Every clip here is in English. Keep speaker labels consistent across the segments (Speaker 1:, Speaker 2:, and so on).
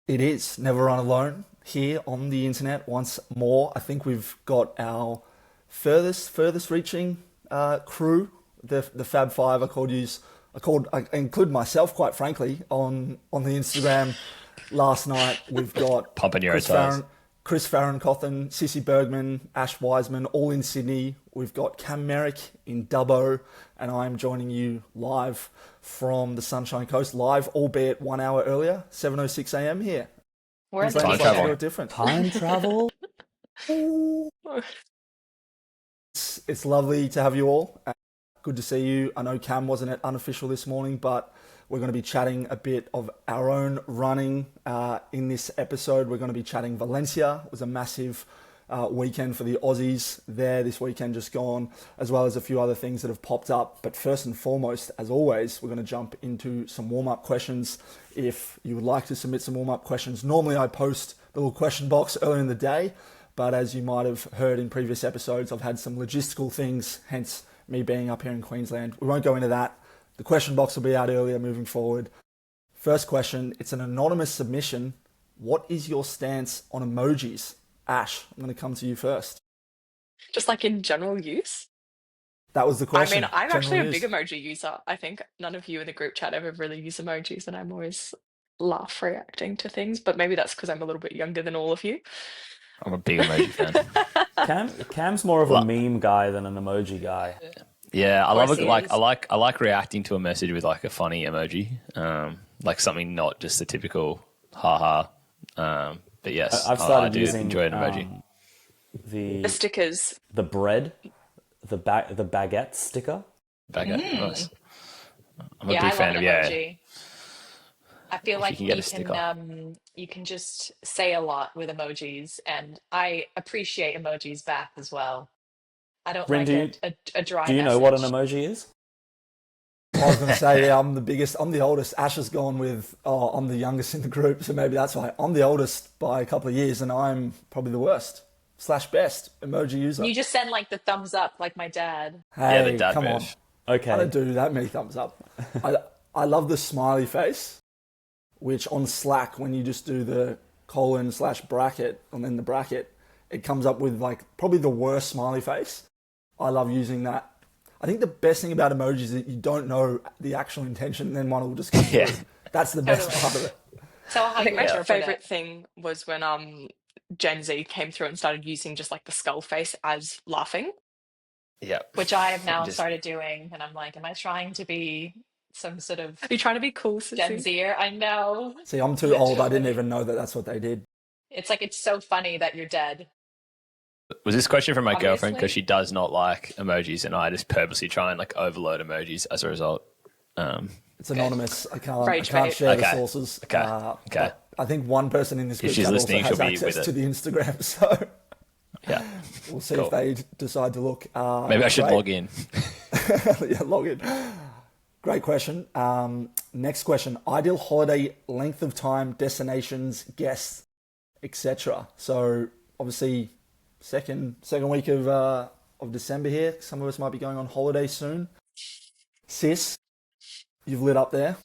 Speaker 1: It is Never Run Alone here on the internet once more. I think we've got our furthest reaching crew, the Fab Five. I include myself quite frankly on the Instagram last night. We've got
Speaker 2: Pumping your toes.
Speaker 1: Chris Farron-Cothan, Sissy Bergman, Ash Wiseman, all in Sydney. We've got Cam Merrick in Dubbo, and I'm joining you live from the Sunshine Coast, live, albeit 1 hour earlier, 7:06 a.m. here.
Speaker 3: We're in the
Speaker 1: Queensland
Speaker 2: Time
Speaker 1: is like
Speaker 2: travel.
Speaker 1: a bit different.
Speaker 4: Time travel?
Speaker 1: It's lovely to have you all. Good to see you. I know Cam wasn't at unofficial this morning, but we're going to be chatting a bit of our own running in this episode. We're going to be chatting Valencia. It was a massive weekend for the Aussies there this weekend just gone, as well as a few other things that have popped up. But first and foremost, as always, we're going to jump into some warm-up questions. If you would like to submit some warm-up questions, normally I post the little question box earlier in the day, but as you might have heard in previous episodes, I've had some logistical things, hence me being up here in Queensland. We won't go into that. The question box will be out earlier moving forward. First question, it's an anonymous submission. What is your stance on emojis? Ash, I'm going to come to you first.
Speaker 3: Just like in general use.
Speaker 1: That was the question.
Speaker 3: I mean, I'm
Speaker 1: General
Speaker 3: actually a
Speaker 1: use.
Speaker 3: big emoji user. I think none of you in the group chat ever really use emojis, and I'm always laugh reacting to things. But maybe that's because I'm a little bit younger than all of you.
Speaker 2: I'm a big emoji fan.
Speaker 4: Cam's more of a meme guy than an emoji guy.
Speaker 2: Yeah, I
Speaker 3: Of
Speaker 2: love
Speaker 3: course
Speaker 2: it.
Speaker 3: he
Speaker 2: Like
Speaker 3: is.
Speaker 2: I like reacting to a message with like a funny emoji, like something not just the typical haha. But yes,
Speaker 4: I've
Speaker 2: I
Speaker 4: started
Speaker 2: do
Speaker 4: using
Speaker 2: enjoy an emoji.
Speaker 3: The stickers.
Speaker 4: the bread, the baguette sticker.
Speaker 2: Baguette, nice. I'm a
Speaker 3: Yeah,
Speaker 2: big
Speaker 3: I
Speaker 2: fan
Speaker 3: love
Speaker 2: of
Speaker 3: an emoji. I feel
Speaker 2: If
Speaker 3: like
Speaker 2: you can get a sticker.
Speaker 3: you can just say a lot with emojis, and I appreciate emojis back as well. I don't
Speaker 4: Rin,
Speaker 3: like a dry
Speaker 4: do you know what an
Speaker 3: message.
Speaker 4: emoji is?
Speaker 1: I was going to say, yeah, I'm the biggest. I'm the oldest. Ash has gone with, I'm the youngest in the group, so maybe that's why. I'm the oldest by a couple of years, and I'm probably the worst slash best emoji user.
Speaker 3: You just send like the thumbs up, like my dad.
Speaker 2: Yeah, the
Speaker 1: Hey,
Speaker 2: dad
Speaker 1: come on.
Speaker 2: move.
Speaker 1: I
Speaker 4: Okay.
Speaker 1: don't do that many thumbs up. I, I love the smiley face, which on Slack, when you just do the colon slash bracket and then the bracket, it comes up with like probably the worst smiley face. I love using that. I think the best thing about emojis is that you don't know the actual intention and then one will just come
Speaker 2: Yeah.
Speaker 1: through. That's the best
Speaker 3: Totally.
Speaker 1: part of it.
Speaker 3: So how
Speaker 5: I
Speaker 3: you
Speaker 5: think my
Speaker 3: interpret
Speaker 5: favorite
Speaker 3: it.
Speaker 5: thing was when Gen Z came through and started using just like the skull face as laughing.
Speaker 2: Yeah.
Speaker 3: Which I have now
Speaker 2: Just
Speaker 3: started doing, and I'm like, am I trying to be some sort of
Speaker 5: Are you trying to be cool,
Speaker 3: Gen
Speaker 5: Sissy?
Speaker 3: Zer? I know.
Speaker 1: See, I'm too old. I didn't
Speaker 3: Literally.
Speaker 1: even know that that's what they did.
Speaker 3: It's like it's so funny that you're dead.
Speaker 2: was this question from my girlfriend because
Speaker 3: Obviously.
Speaker 2: she does not like emojis, and I just purposely try and like overload emojis as a result.
Speaker 1: It's anonymous. I
Speaker 5: Rage
Speaker 1: can't
Speaker 5: bait.
Speaker 1: share the
Speaker 2: Okay.
Speaker 1: sources.
Speaker 2: Okay. Okay.
Speaker 1: But I think one person in this
Speaker 2: If
Speaker 1: group
Speaker 2: she's
Speaker 1: chat also
Speaker 2: listening,
Speaker 1: has
Speaker 2: she'll be
Speaker 1: access
Speaker 2: with
Speaker 1: to
Speaker 2: it.
Speaker 1: the Instagram, so
Speaker 2: Yeah.
Speaker 1: we'll see
Speaker 2: Cool.
Speaker 1: if they decide to look.
Speaker 2: Maybe I should
Speaker 1: great.
Speaker 2: log in.
Speaker 1: Yeah, log in. Great question. Next question. Ideal holiday length of time, destinations, guests, etc. So obviously, second week of December here. Some of us might be going on holiday soon. Sis, you've lit up there.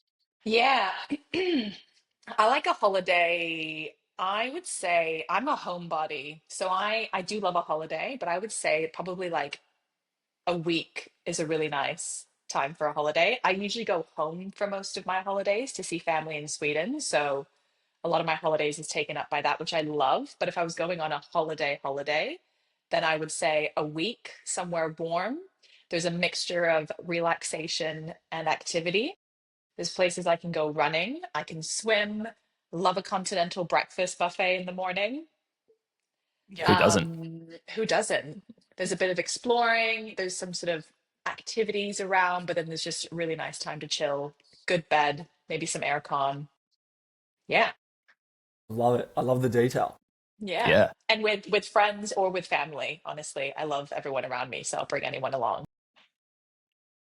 Speaker 3: Yeah. I like a holiday. I would say I'm a homebody. So I do love a holiday, but I would say probably like a week is a really nice time for a holiday. I usually go home for most of my holidays to see family in Sweden. So a lot of my holidays is taken up by that, which I love. But if I was going on a holiday, then I would say a week somewhere warm. There's a mixture of relaxation and activity. There's places I can go running, I can swim, love a continental breakfast buffet in the morning.
Speaker 2: Who
Speaker 5: Yeah.
Speaker 2: doesn't?
Speaker 3: Who doesn't? There's a bit of exploring, there's some sort of activities around, but then there's just a really nice time to chill, good bed, maybe some aircon. Yeah.
Speaker 1: Love it. I love the detail.
Speaker 3: Yeah.
Speaker 2: Yeah.
Speaker 3: And with friends or with family, honestly, I love everyone around me, so I'll bring anyone along.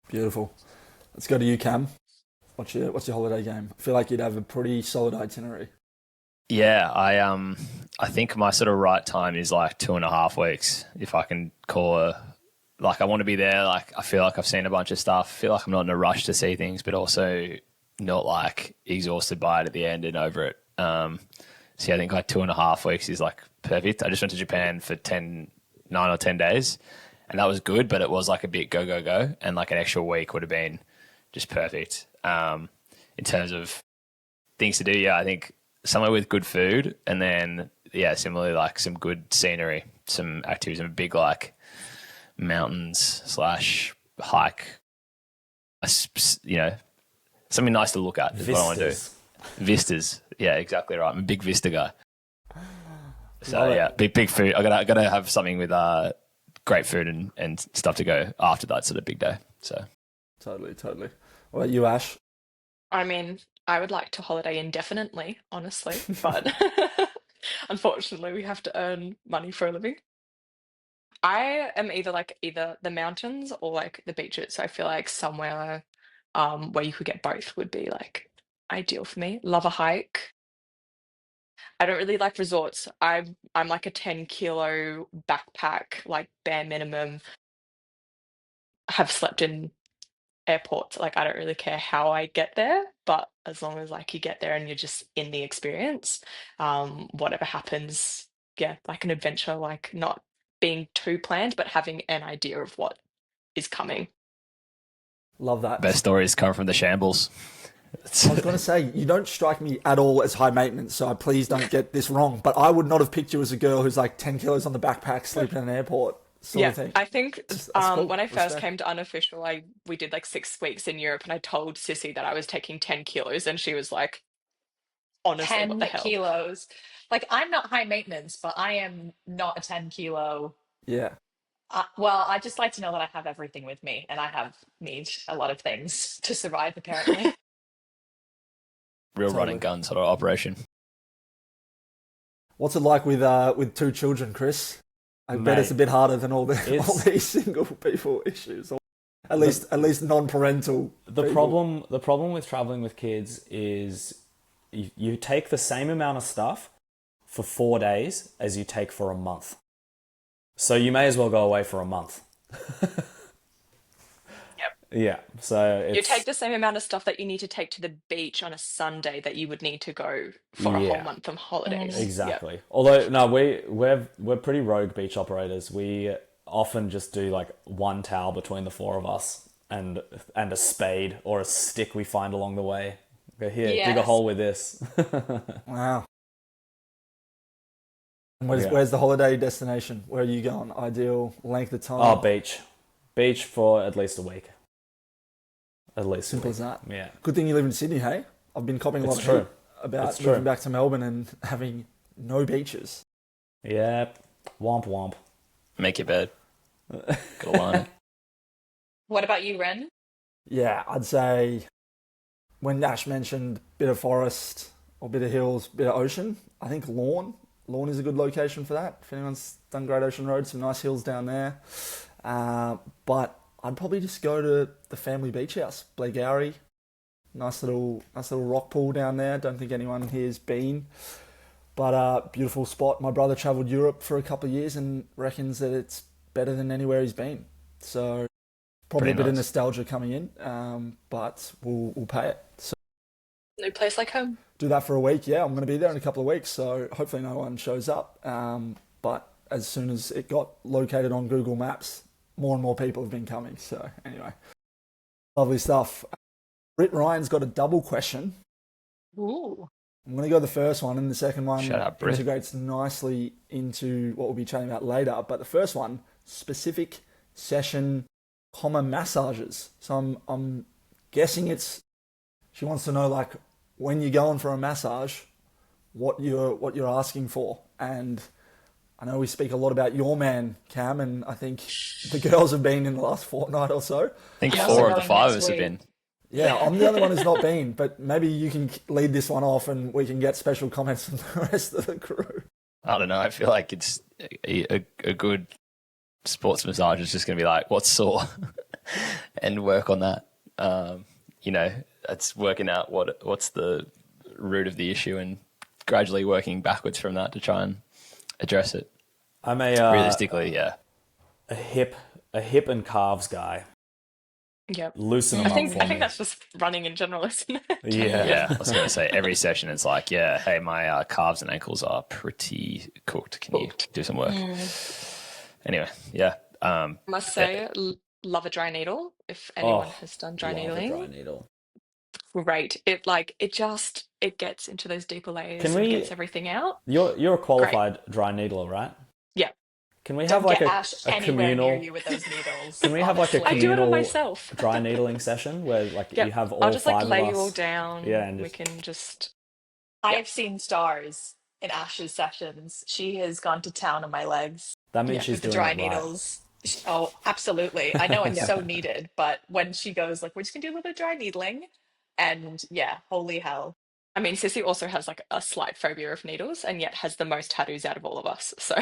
Speaker 1: Beautiful. Let's go to you, Cam. What's your holiday game? I feel like you'd have a pretty solid itinerary.
Speaker 2: Yeah, I think my sort of right time is like 2.5 weeks. If I can call like I want to be there. Like I feel like I've seen a bunch of stuff. I feel like I'm not in a rush to see things, but also not like exhausted by it at the end and over it So yeah, I think like 2.5 weeks is like perfect. I just went to Japan for 9 or 10 days, and that was good, but it was like a bit go, and like an extra week would have been just perfect. In terms of things to do, yeah, I think somewhere with good food, and then yeah, similarly like some good scenery, some activities, and a big like mountains / hike, you know, something nice to look at is what I want to do. Vistas, yeah, exactly right. I'm a big vista guy. So yeah, big food. I gotta have something with great food and stuff to go after that sort of big day. So
Speaker 1: Totally. What about you, Ash?
Speaker 5: I mean, I would like to holiday indefinitely, honestly, but unfortunately, we have to earn money for a living. I am either the mountains or like the beaches. So I feel like somewhere where you could get both would be like ideal for me. Love a hike. I don't really like resorts. I'm like a 10-kilo backpack, like bare minimum. Have slept in airports. Like I don't really care how I get there, but as long as like you get there and you're just in the experience, whatever happens, yeah, like an adventure, like not being too planned, but having an idea of what is coming.
Speaker 1: Love that.
Speaker 2: best stories come from the shambles.
Speaker 1: I was going to say, you don't strike me at all as high maintenance, so please don't get this wrong. But I would not have picked you as a girl who's like 10 kilos on the backpack, sleeping in an airport sort
Speaker 5: Yeah,
Speaker 1: of thing.
Speaker 5: I think
Speaker 1: That's cool.
Speaker 5: when I first
Speaker 1: Respect.
Speaker 5: came to unofficial, we did like 6 weeks in Europe, and I told Sissy that I was taking 10 kilos, and she was like, honestly, what
Speaker 3: 10
Speaker 5: the hell?
Speaker 3: kilos. Like, I'm not high maintenance, but I am not a 10 kilo.
Speaker 1: Yeah.
Speaker 3: Well, I just like to know that I have everything with me, and I have need a lot of things to survive, apparently.
Speaker 2: Real
Speaker 1: Totally.
Speaker 2: run and gun sort of operation.
Speaker 1: What's it like with two children, Chris? I bet it's a bit harder than all these single people issues, or at least non-parental.
Speaker 4: The
Speaker 1: people.
Speaker 4: problem with traveling with kids is you take the same amount of stuff for 4 days as you take for a month. So you may as well go away for a month.
Speaker 5: Yep.
Speaker 4: Yeah. So
Speaker 5: You
Speaker 4: it's
Speaker 5: take the same amount of stuff that you need to take to the beach on a Sunday that you would need to go for a whole month of holidays.
Speaker 4: exactly. Yep. Although no, we're pretty rogue beach operators. We often just do like one towel between the four of us and a spade or a stick we find along the way. Go here, dig a
Speaker 3: Yes.
Speaker 4: hole with this.
Speaker 1: Wow. Where's the holiday destination? Where are you going? Ideal length of time?
Speaker 4: Oh, beach for at least a week. At least
Speaker 1: Simple as that.
Speaker 4: Yeah.
Speaker 1: Good thing you live in Sydney, hey? I've been copying a lot of
Speaker 4: true.
Speaker 1: heat about
Speaker 4: It's
Speaker 1: moving
Speaker 4: true.
Speaker 1: back to Melbourne and having no beaches.
Speaker 4: Yeah. Womp womp.
Speaker 2: Make your bed. Gotta line it.
Speaker 3: What about you, Ren?
Speaker 1: Yeah, I'd say when Nash mentioned bit of forest or bit of hills, bit of ocean, I think Lawn is a good location for that. If anyone's done Great Ocean Road, some nice hills down there. But I'd probably just go to the family beach house, Blairgowrie. Nice little rock pool down there. Don't think anyone here's been, but beautiful spot. My brother travelled Europe for a couple of years and reckons that it's better than anywhere he's been. So probably
Speaker 2: Pretty
Speaker 1: a bit of
Speaker 2: nice.
Speaker 1: nostalgia coming in, but we'll pay it. So
Speaker 5: No place like home.
Speaker 1: do that for a week. Yeah, I'm going to be there in a couple of weeks, so hopefully no one shows up. But as soon as it got located on Google Maps, more and more people have been coming. So anyway, lovely stuff. Britt Ryan's got a double question.
Speaker 5: Ooh.
Speaker 1: I'm going to go the first one, and the second one
Speaker 2: Shut up, Britt.
Speaker 1: integrates nicely into what we'll be chatting about later. But the first one, specific session, massages. So I'm guessing she wants to know, like, when you're going for a massage, what you're asking for. And I know we speak a lot about your man, Cam, and I think the girls have been in the last fortnight or so.
Speaker 2: I think
Speaker 3: I'm
Speaker 2: 4
Speaker 3: also
Speaker 2: of the
Speaker 3: going
Speaker 2: 5 of
Speaker 3: next
Speaker 2: us have
Speaker 3: week.
Speaker 2: been.
Speaker 1: Yeah, I'm the only one who's not been, but maybe you can lead this one off and we can get special comments from the rest of the crew.
Speaker 2: I don't know. I feel like it's a good sports massage is just going to be like, what's sore? And work on that. It's working out what's the root of the issue and gradually working backwards from that to try and address it.
Speaker 4: I'm
Speaker 2: Realistically, yeah.
Speaker 4: a hip and calves guy.
Speaker 5: Yep.
Speaker 4: loosen them
Speaker 5: I
Speaker 4: up
Speaker 5: think
Speaker 4: for
Speaker 5: I think
Speaker 4: me.
Speaker 5: that's just running in general, isn't it?
Speaker 4: Yeah.
Speaker 2: Yeah, I was going to say every session it's like, yeah, hey, my calves and ankles are pretty cooked. Can you do some work? Anyway, yeah.
Speaker 5: Must
Speaker 2: Yeah,
Speaker 5: say, love a dry needle. If anyone
Speaker 4: Oh,
Speaker 5: has done dry
Speaker 4: love a dry
Speaker 5: needling,
Speaker 4: needle.
Speaker 5: great. It gets into those deeper
Speaker 4: Can
Speaker 5: layers and gets
Speaker 4: we?
Speaker 5: everything out.
Speaker 4: You're a
Speaker 5: Great.
Speaker 4: qualified dry needler, right?
Speaker 5: Yeah.
Speaker 4: Can we have
Speaker 3: Don't
Speaker 4: like
Speaker 3: get
Speaker 4: a
Speaker 3: Ash
Speaker 4: a
Speaker 3: anywhere near
Speaker 4: communal?
Speaker 3: you with those needles,
Speaker 4: Can we have like a
Speaker 5: I
Speaker 3: honestly.
Speaker 5: do it on
Speaker 4: communal
Speaker 5: myself.
Speaker 4: dry needling session where like you
Speaker 5: Yep.
Speaker 4: have
Speaker 5: I'll
Speaker 4: all
Speaker 5: just like
Speaker 4: five of
Speaker 5: lay you all
Speaker 4: us? Yeah,
Speaker 5: down.
Speaker 4: and
Speaker 5: We
Speaker 4: just
Speaker 5: can just,
Speaker 3: I
Speaker 5: yeah,
Speaker 3: have seen stars in Ash's sessions. She has gone to town on my legs
Speaker 4: that means
Speaker 5: yeah.
Speaker 4: she's
Speaker 3: with the
Speaker 4: doing
Speaker 3: dry
Speaker 4: it right.
Speaker 3: needles. Oh, absolutely. I know it's
Speaker 5: Yeah.
Speaker 3: so needed, but when she goes, like, we're just gonna do a little bit of dry needling, and yeah, holy hell.
Speaker 5: I mean, Sissy also has like a slight phobia of needles and yet has the most tattoos out of all of us. So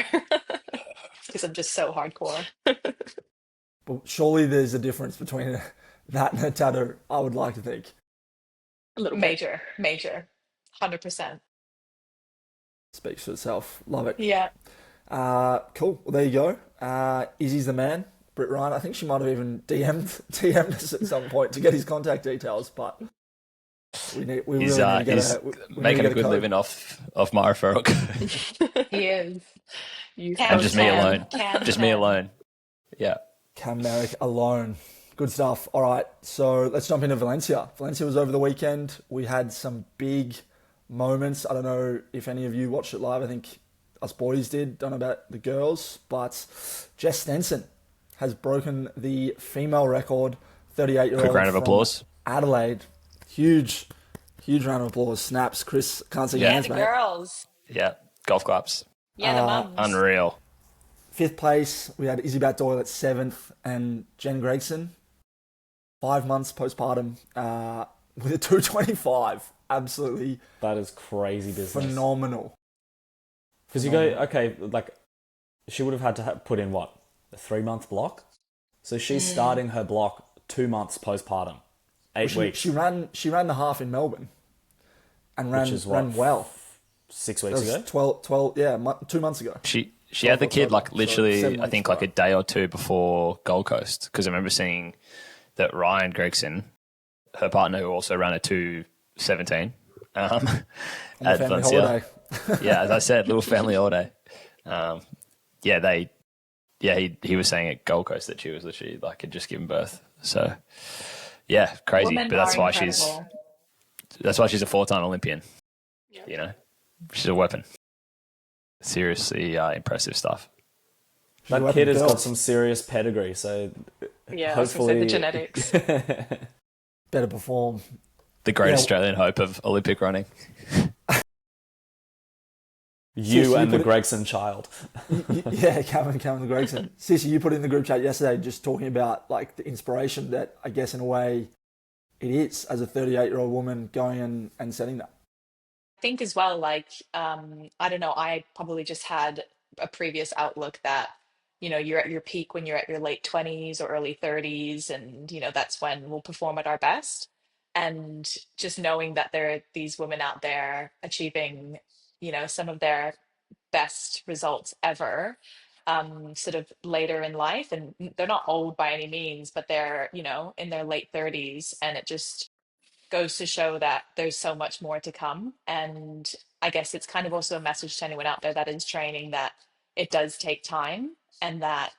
Speaker 3: Because I'm just so hardcore.
Speaker 1: But surely there's a difference between that and a tattoo, I would like to think.
Speaker 5: a little bit.
Speaker 3: Major, major. 100%.
Speaker 1: Speaks for itself. Love it.
Speaker 3: Yeah.
Speaker 1: Cool. Well, there you go. Izzy's the man. Britt Ryan. I think she might have even DM'd us at some point to get his contact details, but we
Speaker 2: he's
Speaker 1: really need to get
Speaker 2: he's
Speaker 1: a we need to
Speaker 2: making
Speaker 1: get
Speaker 2: a good
Speaker 1: code.
Speaker 2: living off my referral code.
Speaker 3: He is.
Speaker 5: You
Speaker 2: And
Speaker 3: Can,
Speaker 2: just me
Speaker 5: postman.
Speaker 2: alone.
Speaker 3: can,
Speaker 2: Just me
Speaker 3: can.
Speaker 2: alone. Yeah.
Speaker 1: Cam Merrick alone. Good stuff. All right, so let's jump into Valencia. Valencia was over the weekend. We had some big moments. I don't know if any of you watched it live. I think us boys did. Don't know about the girls, but Jess Stenson has broken the female record. 38-year-old
Speaker 2: Quick round of
Speaker 1: from
Speaker 2: applause.
Speaker 1: Adelaide. Huge, huge round of applause. Snaps. Chris can't see your
Speaker 2: Yeah.
Speaker 3: Yeah,
Speaker 1: hands,
Speaker 3: the
Speaker 1: mate.
Speaker 3: girls.
Speaker 2: Yeah. Golf claps.
Speaker 3: Yeah, the mums.
Speaker 2: Unreal.
Speaker 1: Fifth place, we had Izzy Bat-Doyle at seventh, and Jen Gregson, 5 months postpartum, with a 225. Absolutely
Speaker 4: That is crazy business.
Speaker 1: phenomenal.
Speaker 4: Because you go, okay, like she would have had to put in what, a 3 month block? So she's starting her block 2 months postpartum, 8 weeks,
Speaker 1: She ran the half in Melbourne and
Speaker 4: which is what,
Speaker 1: ran well.
Speaker 4: 6
Speaker 1: That
Speaker 4: weeks
Speaker 1: was
Speaker 4: ago.
Speaker 1: 12 yeah, 2 months ago.
Speaker 2: She had the kid like
Speaker 1: So
Speaker 2: literally,
Speaker 1: 7
Speaker 2: I
Speaker 1: weeks
Speaker 2: think like
Speaker 1: prior.
Speaker 2: a day or two before Gold Coast. Because I remember seeing that Ryan Gregson, her partner, who also ran a 2:17
Speaker 1: On the
Speaker 2: at
Speaker 1: family
Speaker 2: Valencia.
Speaker 1: holiday.
Speaker 2: Yeah, as I said, little family holiday. He was saying at Gold Coast that she was literally like had just given birth. So yeah, crazy.
Speaker 3: Women
Speaker 2: But that's
Speaker 3: are
Speaker 2: why
Speaker 3: incredible.
Speaker 2: she's a 4-time Olympian.
Speaker 5: Yep.
Speaker 2: You know, she's a weapon. Seriously, impressive stuff.
Speaker 1: She's a
Speaker 4: That kid
Speaker 1: weapon
Speaker 4: has
Speaker 1: girl.
Speaker 4: got some serious pedigree, so
Speaker 5: Yeah, I was gonna say the
Speaker 4: hopefully
Speaker 5: genetics.
Speaker 1: Better perform.
Speaker 2: The great
Speaker 1: Yeah.
Speaker 2: Australian hope of Olympic running.
Speaker 4: you
Speaker 1: Sis,
Speaker 4: and the
Speaker 1: put it-
Speaker 4: Gregson child.
Speaker 1: Yeah, Cameron Gregson. Sissy, you put in the group chat yesterday just talking about like the inspiration that I guess in a way it is as a 38-year-old woman going and setting that.
Speaker 3: I think as well, like, I don't know, I probably just had a previous outlook that, you're at your peak when you're at your late 20s or early 30s, and, that's when we'll perform at our best. And just knowing that there are these women out there achieving, some of their best results ever, sort of later in life. And they're not old by any means, but they're, in their late 30s. And it just goes to show that there's so much more to come. And I guess it's kind of also a message to anyone out there that is training that it does take time, and that,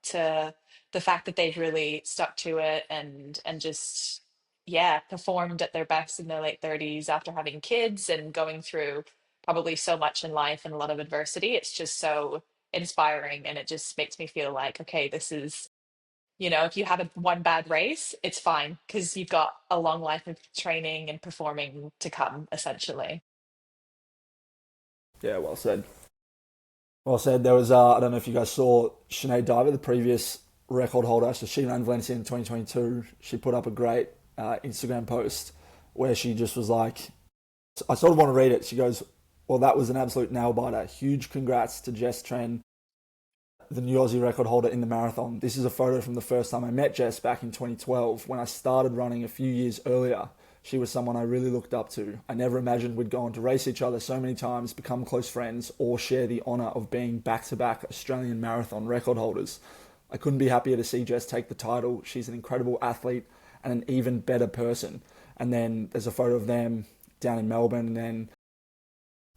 Speaker 3: to the fact that they've really stuck to it and just, yeah, performed at their best in their late 30s after having kids and going through probably so much in life and a lot of adversity. It's just so inspiring, and it just makes me feel like, okay, this is, if you have one bad race, it's fine because you've got a long life of training and performing to come, essentially.
Speaker 1: Yeah, well said. Well said. There was, I don't know if you guys saw Sinead Diver, the previous record holder. So she ran Valencia in 2022. She put up a great Instagram post where she just was like, I sort of want to read it. She goes, well, that was an absolute nail biter. Huge congrats to Jess Tren, the new Aussie record holder in the marathon. This is a photo from the first time I met Jess back in 2012 when I started running a few years earlier. She was someone I really looked up to. I never imagined we'd go on to race each other so many times, become close friends, or share the honour of being back-to-back Australian marathon record holders. I couldn't be happier to see Jess take the title. She's an incredible athlete and an even better person. And then there's a photo of them down in Melbourne, and then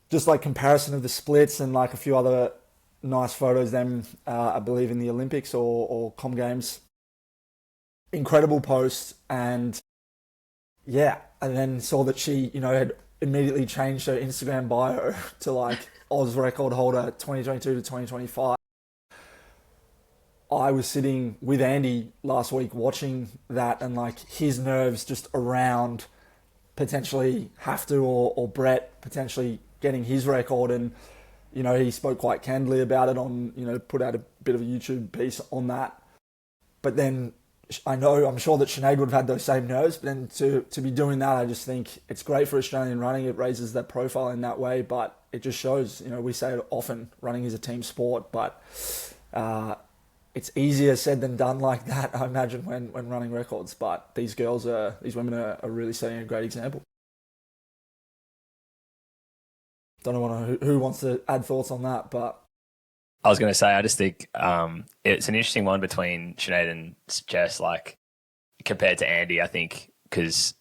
Speaker 1: just like comparison of the splits and like a few other nice photos. Them, I believe, in the Olympics or Com Games. Incredible post, and yeah, and then saw that she, had immediately changed her Instagram bio to like Aus Record holder 2022 to 2025. I was sitting with Andy last week watching that, and like his nerves just around potentially have to, or Brett potentially getting his record. And he spoke quite candidly about it on, put out a bit of a YouTube piece on that. But then I'm sure that Sinead would have had those same nerves, but then to be doing that, I just think it's great for Australian running. It raises their profile in that way, but it just shows, we say it often, running is a team sport, but it's easier said than done like that, I imagine, when running records. But these women are really setting a great example. Don't know who wants to add thoughts on that, but
Speaker 2: I was going to say, I just think it's an interesting one between Sinead and Jess, like compared to Andy, I think, because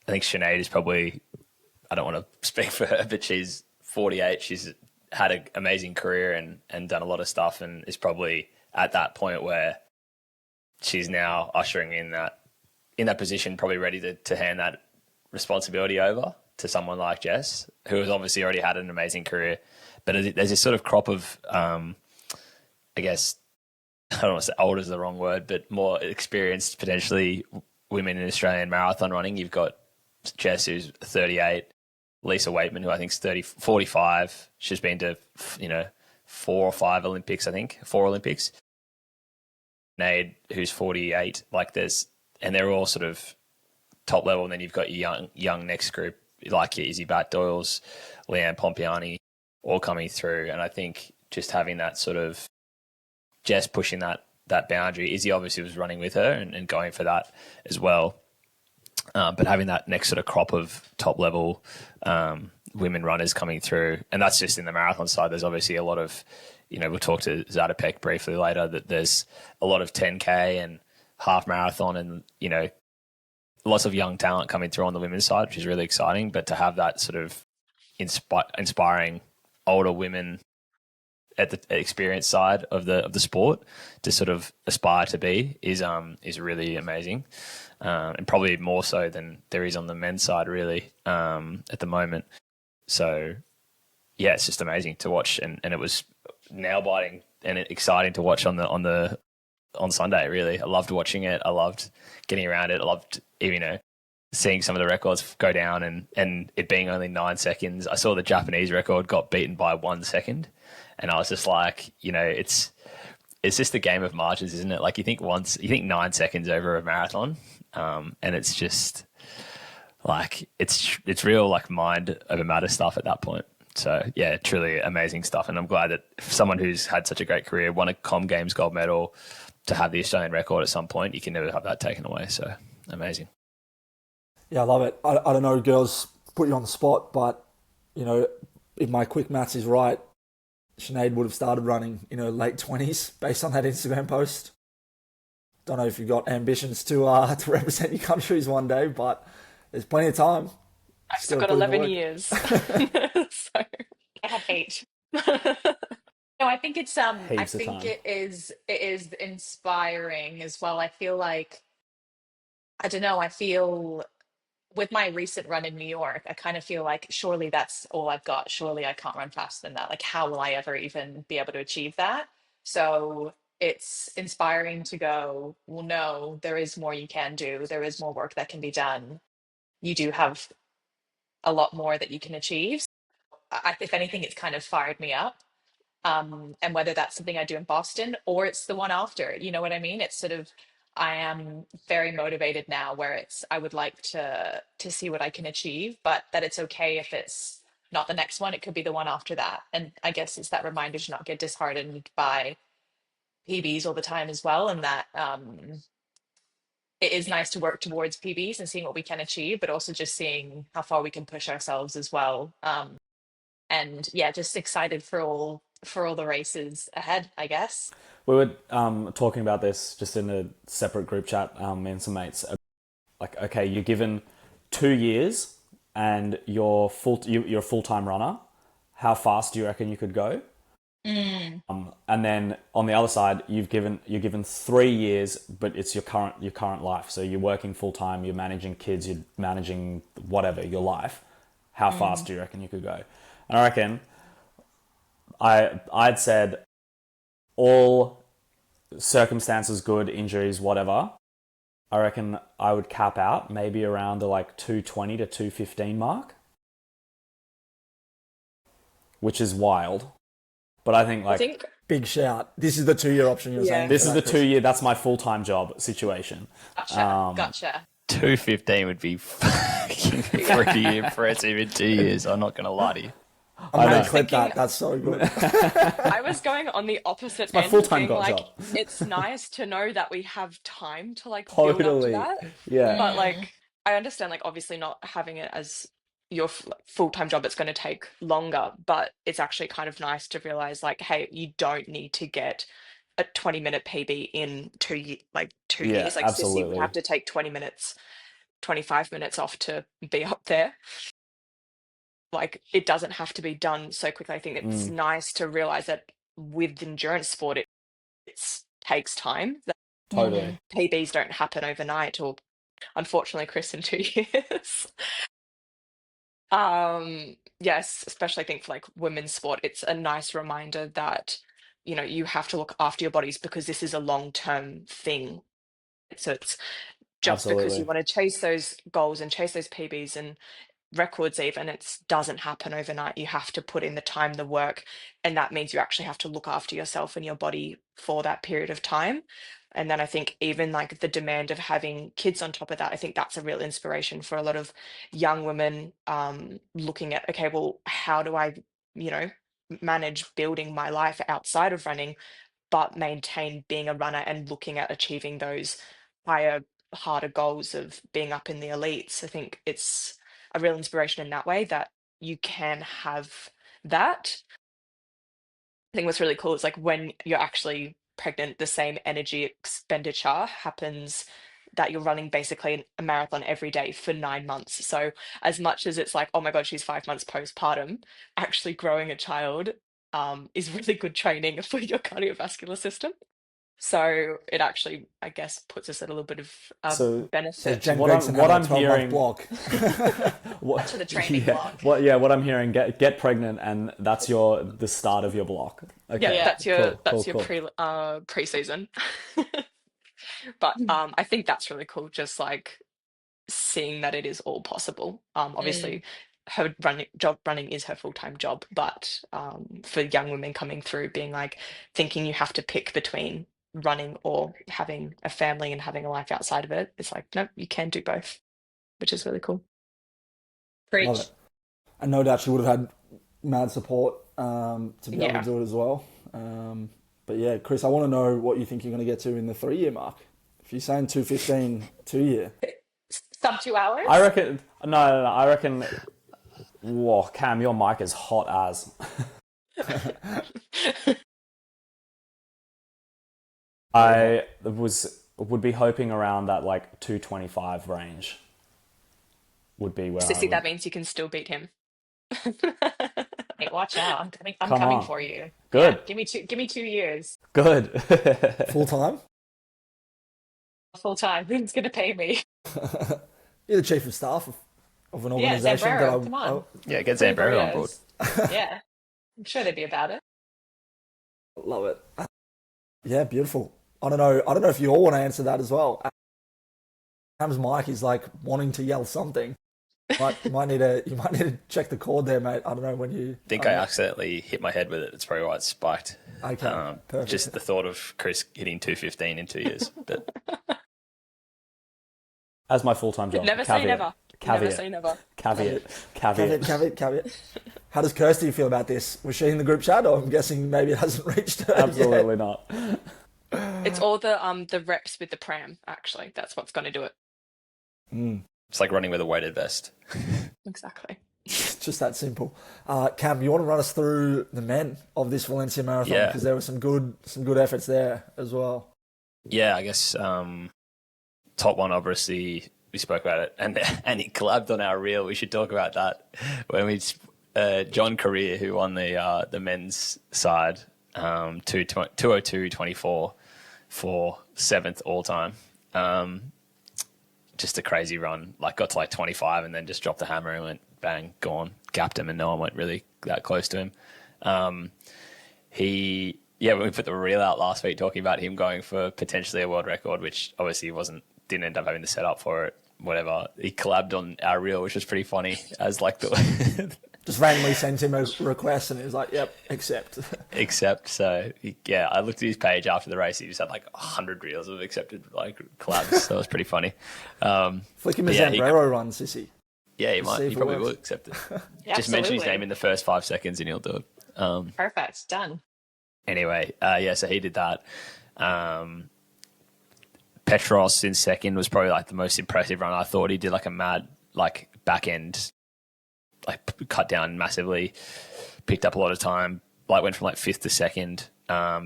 Speaker 2: I think Sinead is probably, I don't want to speak for her, but she's 48. She's had an amazing career and done a lot of stuff, and is probably at that point where she's now ushering in that position, probably ready to hand that responsibility over to someone like Jess, who has obviously already had an amazing career. But there's this sort of crop of, I guess, I don't want to say old is the wrong word, but more experienced, potentially, women in Australian marathon running. You've got Jess, who's 38, Lisa Waitman, who I think is 45. She's been to, 4 or 5 Olympics, I think, 4 Olympics. Nade, who's 48, and they're all sort of top level. And then you've got your young next group, like your Izzy Bat Doyle's, Leanne Pompiani, all coming through. And I think just having that sort of Jess pushing that boundary, Izzy obviously was running with her and going for that as well. But having that next sort of crop of top level women runners coming through, and that's just in the marathon side. There's obviously a lot of, we'll talk to Zatopek briefly later, that there's a lot of 10K and half marathon and, lots of young talent coming through on the women's side, which is really exciting. But to have that sort of inspiring older women at the experience side of the sport to sort of aspire to be is really amazing. And probably more so than there is on the men's side, really, at the moment. So, yeah, it's just amazing to watch, and it was nail biting and exciting to watch on Sunday. Really, I loved watching it. I loved getting around it. I loved seeing some of the records go down and it being only 9 seconds. I saw the Japanese record got beaten by 1 second, and I was just like, it's just a game of margins, isn't it? Like you think 9 seconds over a marathon, and it's just like it's real like mind over matter stuff at that point. So yeah, truly amazing stuff, and I'm glad that someone who's had such a great career, won a Com Games gold medal, to have the Australian record at some point, you can never have that taken away. So amazing.
Speaker 1: Yeah, I love it. I don't know, girls, put you on the spot, but if my quick maths is right, Sinead would have started running in her late 20s based on that Instagram post. Don't know if you've got ambitions to represent your countries one day, but there's plenty of time.
Speaker 5: I've still got 11 years. So
Speaker 3: I have 8. No, I think it's
Speaker 4: Heaps of time.
Speaker 3: it is inspiring as well. I feel like, I don't know, I feel with my recent run in New York, I kind of feel like surely that's all I've got. Surely I can't run faster than that. Like, how will I ever even be able to achieve that? So it's inspiring to go, well, no, there is more you can do. There is more work that can be done. You do have a lot more that you can achieve. If anything, it's kind of fired me up. And whether that's something I do in Boston or it's the one after, you know what I mean? It's sort of, I am very motivated now where I would like to see what I can achieve, but that it's okay if it's not the next one, it could be the one after that. And I guess it's that reminder to not get disheartened by PBs all the time as well. And that it is nice to work towards PBs and seeing what we can achieve, but also just seeing how far we can push ourselves as well. And yeah, just excited for all for all the races ahead, I guess.
Speaker 4: We were talking about this just in a separate group chat, me and some mates. Like, okay, you're given 2 years and you're a full-time runner. How fast do you reckon you could go? And then on the other side, you're given 3 years, but it's your current life. So you're working full time, you're managing kids, you're managing whatever your life. How fast do you reckon you could go? And I reckon I'd said all circumstances good, injuries, whatever. I reckon I would cap out maybe around the like 220 to 215 mark, which is wild. But I think
Speaker 1: Big shout. This is the 2-year option you're saying.
Speaker 4: this is the 2 year. That's my full-time job situation.
Speaker 3: Gotcha.
Speaker 2: 215 would be fucking pretty impressive in 2 years. I'm not going to lie to you.
Speaker 1: I'm going to clip that. That's so good.
Speaker 5: I was going on the opposite
Speaker 4: my
Speaker 5: end,
Speaker 4: full-time
Speaker 5: being like,
Speaker 4: job.
Speaker 5: it's nice to know that we have time to like
Speaker 4: Totally.
Speaker 5: build up to that.
Speaker 4: Yeah.
Speaker 5: But like, I understand like obviously not having it as your full-time job, it's going to take longer, but it's actually kind of nice to realize like, hey, you don't need to get a 20-minute PB in 2
Speaker 4: Yeah,
Speaker 5: years. Like Sissy
Speaker 4: absolutely.
Speaker 5: would have to take 20 minutes, 25 minutes off to be up there. Like it doesn't have to be done so quickly. I think it's nice to realize that with endurance sport, it takes time. That
Speaker 4: Totally.
Speaker 5: PBs don't happen overnight, or unfortunately, Chris, in 2 years. Yes, especially I think for like women's sport, it's a nice reminder that, you know, you have to look after your bodies because this is a long-term thing. So it's just because you
Speaker 4: Absolutely.
Speaker 5: want to chase those goals and chase those PBs and records even, it doesn't happen overnight. You have to put in the time, the work, and that means you actually have to look after yourself and your body for that period of time. And then I think even like the demand of having kids on top of that, I think that's a real inspiration for a lot of young women, looking at, okay, well, how do I, you know, manage building my life outside of running, but maintain being a runner and looking at achieving those higher, harder goals of being up in the elites. I think it's a real inspiration in that way that you can have that. I think what's really cool is like when you're actually pregnant, the same energy expenditure happens that you're running basically a marathon every day for 9 months. So as much as it's like, oh my God, she's 5 months postpartum, actually growing a child is really good training for your cardiovascular system. So it actually, I guess, puts us at a little bit of
Speaker 1: So
Speaker 5: benefit.
Speaker 1: Jen
Speaker 4: What
Speaker 1: Gregson
Speaker 4: I'm
Speaker 1: had a 12-month
Speaker 4: hearing-
Speaker 1: block.
Speaker 4: What,
Speaker 3: To the training
Speaker 4: yeah,
Speaker 3: block.
Speaker 4: what I'm hearing, get pregnant, and that's the start of your block. Okay.
Speaker 5: Yeah, that's your
Speaker 4: Cool.
Speaker 5: pre-season. But I think that's really cool, just like seeing that it is all possible. Obviously her running is her full-time job, but for young women coming through being like thinking you have to pick between running or having a family and having a life outside of it, it's like, no, you can do both, which is really cool.
Speaker 3: Preach.
Speaker 1: Love it. And no doubt she would have had mad support to be able
Speaker 5: Yeah.
Speaker 1: to do it as well. But yeah, Chris, I want to know what you think you're going to get to in the 3-year mark. If you're saying 215 2-year,
Speaker 3: Sub 2 hours?
Speaker 4: I reckon. No. I reckon. Whoa, Cam, your mic is hot as. I would be hoping around that like 225 range. Would be where I
Speaker 5: Sissy,
Speaker 4: would.
Speaker 5: that means you can still beat him.
Speaker 3: Hey, watch out. I'm
Speaker 4: Come
Speaker 3: coming
Speaker 4: on.
Speaker 3: for you.
Speaker 4: Good.
Speaker 3: Yeah, give me 2 years.
Speaker 4: Good.
Speaker 1: full time?
Speaker 3: Full time. Who's gonna pay me?
Speaker 1: You're the chief of staff of an
Speaker 3: Yeah,
Speaker 1: organisation.
Speaker 3: Zambrero, come on.
Speaker 2: Yeah, get Zambrero on board.
Speaker 3: Yeah. I'm sure they'd be about it.
Speaker 1: Love it. Yeah, beautiful. I don't know if you all want to answer that as well. Cam's mic is like wanting to yell something. You might need to check the cord there, mate. I don't know when you.
Speaker 2: I think I accidentally hit my head with it. It's probably why it spiked.
Speaker 1: Okay, perfect.
Speaker 2: Just the thought of Chris hitting 215 in 2 years. But
Speaker 4: As my full-time job.
Speaker 5: Never say never.
Speaker 4: Caveat.
Speaker 5: Never say never.
Speaker 4: Caveat.
Speaker 1: How does Kirsty feel about this? Was she in the group chat? Or I'm guessing maybe it hasn't reached her
Speaker 4: Absolutely
Speaker 1: yet.
Speaker 4: not.
Speaker 5: It's all the reps with the pram, actually. That's what's going to do it.
Speaker 2: it's like running with a weighted vest.
Speaker 5: Exactly.
Speaker 1: Just that simple. Cam, you want to run us through the men of this Valencia Marathon?
Speaker 2: Yeah.
Speaker 1: Because there were some good efforts there as well.
Speaker 2: Yeah, I guess top one, obviously, we spoke about it, and he collabed on our reel. We should talk about that. When we John Career, who won the men's side, 2:02:24 for 7th all time. Just a crazy run. Like got to like 25 and then just dropped the hammer and went bang, gone, gapped him, and no one went really that close to him. When we put the reel out last week talking about him going for potentially a world record, which obviously didn't end up having the setup for it. Whatever, he collabed on our reel, which was pretty funny. As like the
Speaker 1: just randomly sent him a request, and he was like, "Yep, accept."
Speaker 2: So I looked at his page after the race. He just had like 100 reels of accepted like collabs. So it was pretty funny.
Speaker 1: Flick him a Zambrero run, sissy.
Speaker 2: Yeah, he might. He probably will accept it. Just mention his name in the first 5 seconds, and he'll do it.
Speaker 3: Perfect, done.
Speaker 2: Anyway, so he did that. Petros in second was probably like the most impressive run. I thought he did like a mad like back end, like cut down massively, picked up a lot of time. Like went from like 5th to 2nd.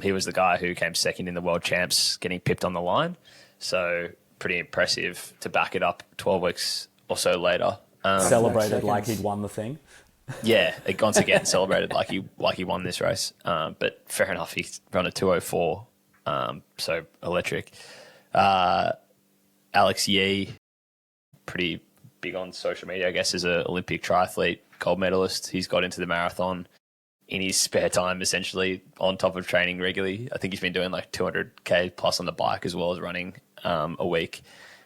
Speaker 2: He was the guy who came 2nd in the world champs, getting pipped on the line. So pretty impressive to back it up 12 weeks or so later.
Speaker 4: Celebrated like he'd won the thing.
Speaker 2: Yeah, once again celebrated like he won this race. But fair enough, he run a 2:04, so electric. Alex Yee, pretty big on social media, I guess, as an Olympic triathlete, gold medalist. He's got into the marathon in his spare time, essentially, on top of training regularly. I think he's been doing like 200k plus on the bike as well as running a week.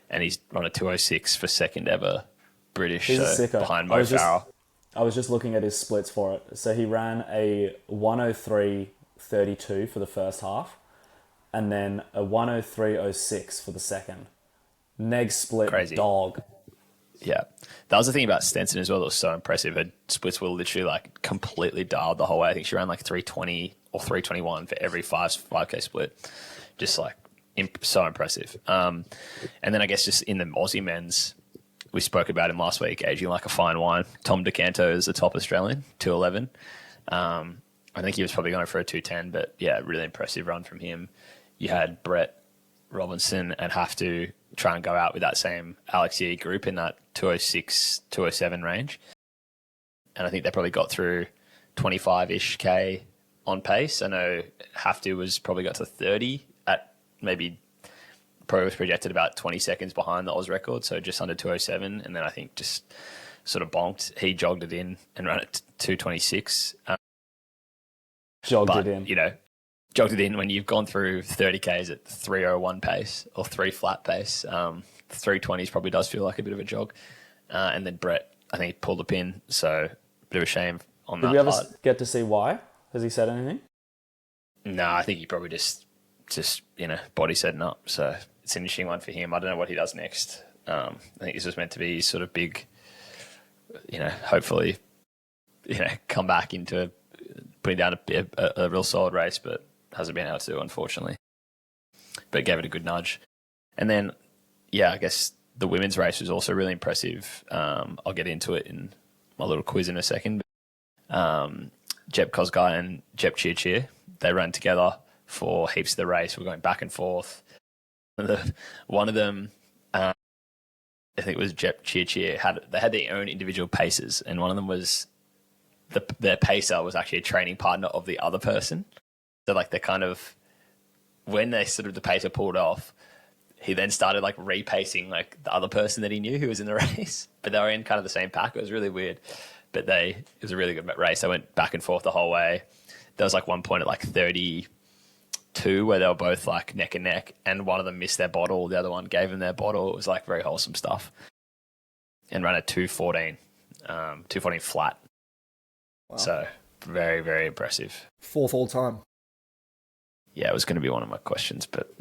Speaker 2: And he's run a 2:06 for 2nd ever British,
Speaker 4: He's a sicko.
Speaker 2: behind Mo Farah.
Speaker 4: I was just looking at his splits for it. So he ran a 1:03:32 for the first half, and then a 1:03:06 for the second. Neg split.
Speaker 2: Crazy.
Speaker 4: Dog.
Speaker 2: Yeah. That was the thing about Stenson as well that was so impressive. Her splits were literally like completely dialed the whole way. I think she ran like 3:20 or 3:21 for every 5K split. Just like so impressive. And then I guess just in the Aussie men's, we spoke about him last week, aging like a fine wine. Tom DeCanto is the top Australian, 2:11. I think he was probably going for a 2:10, but yeah, really impressive run from him. You had Brett Robinson and have to try and go out with that same Alex Yee group in that 2:06, 2:07 range. And I think they probably got through 25-ish K on pace. I know Haftu was probably got to 30 at maybe probably was projected about 20 seconds behind the Aus record, so just under 2:07. And then I think just sort of bonked. He jogged it in and ran at 2:26.
Speaker 4: Jogged it in.
Speaker 2: You know, jogged it in when you've gone through 30 Ks at 3:01 pace or 3 flat pace. 3:20s probably does feel like a bit of a jog. And then Brett, I think, pulled the pin, so a bit of a shame on that
Speaker 4: Did we ever
Speaker 2: part.
Speaker 4: get to see why? Has he said anything?
Speaker 2: No, I think he probably just body setting up. So it's an interesting one for him. I don't know what he does next. I think this was meant to be sort of big, hopefully, come back into putting down a real solid race, but hasn't been able to, unfortunately. But gave it a good nudge. And then, I guess the women's race was also really impressive. I'll get into it in my little quiz in a second. Jeb Kosgei and Jeb Cheer, they ran together for heaps of the race. We're going back and forth. One of them, I think it was Jeb Cheer, they had their own individual paces, and one of them was their pacer was actually a training partner of the other person. So like they kind of, when the pacer pulled off, he then started like repacing like the other person that he knew who was in the race, but they were in kind of the same pack. It was really weird, but it was a really good race. They went back and forth the whole way. There was like one point at like 32 where they were both like neck and neck, and one of them missed their bottle. The other one gave them their bottle. It was like very wholesome stuff, and ran a 2:14, 2:14 flat. Wow. So very, very impressive.
Speaker 1: 4th all time.
Speaker 2: Yeah, it was going to be one of my questions, but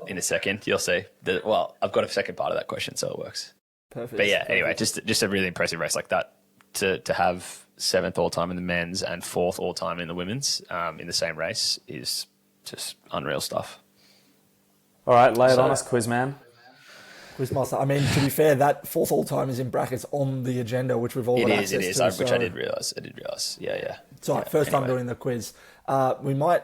Speaker 2: in a second you'll see. I've got a second part of that question, so it works.
Speaker 1: Perfect.
Speaker 2: But yeah, anyway, just a really impressive race like that. To have 7th all time in the men's and 4th all time in the women's in the same race is just unreal stuff.
Speaker 4: All right, lay it on us, quiz man.
Speaker 1: Quizmaster. I mean, to be fair, that fourth all-time is in brackets on the agenda, which we've all got access
Speaker 2: It is.
Speaker 1: to.
Speaker 2: Which I did realise. Yeah.
Speaker 1: Sorry, first time doing the quiz. We might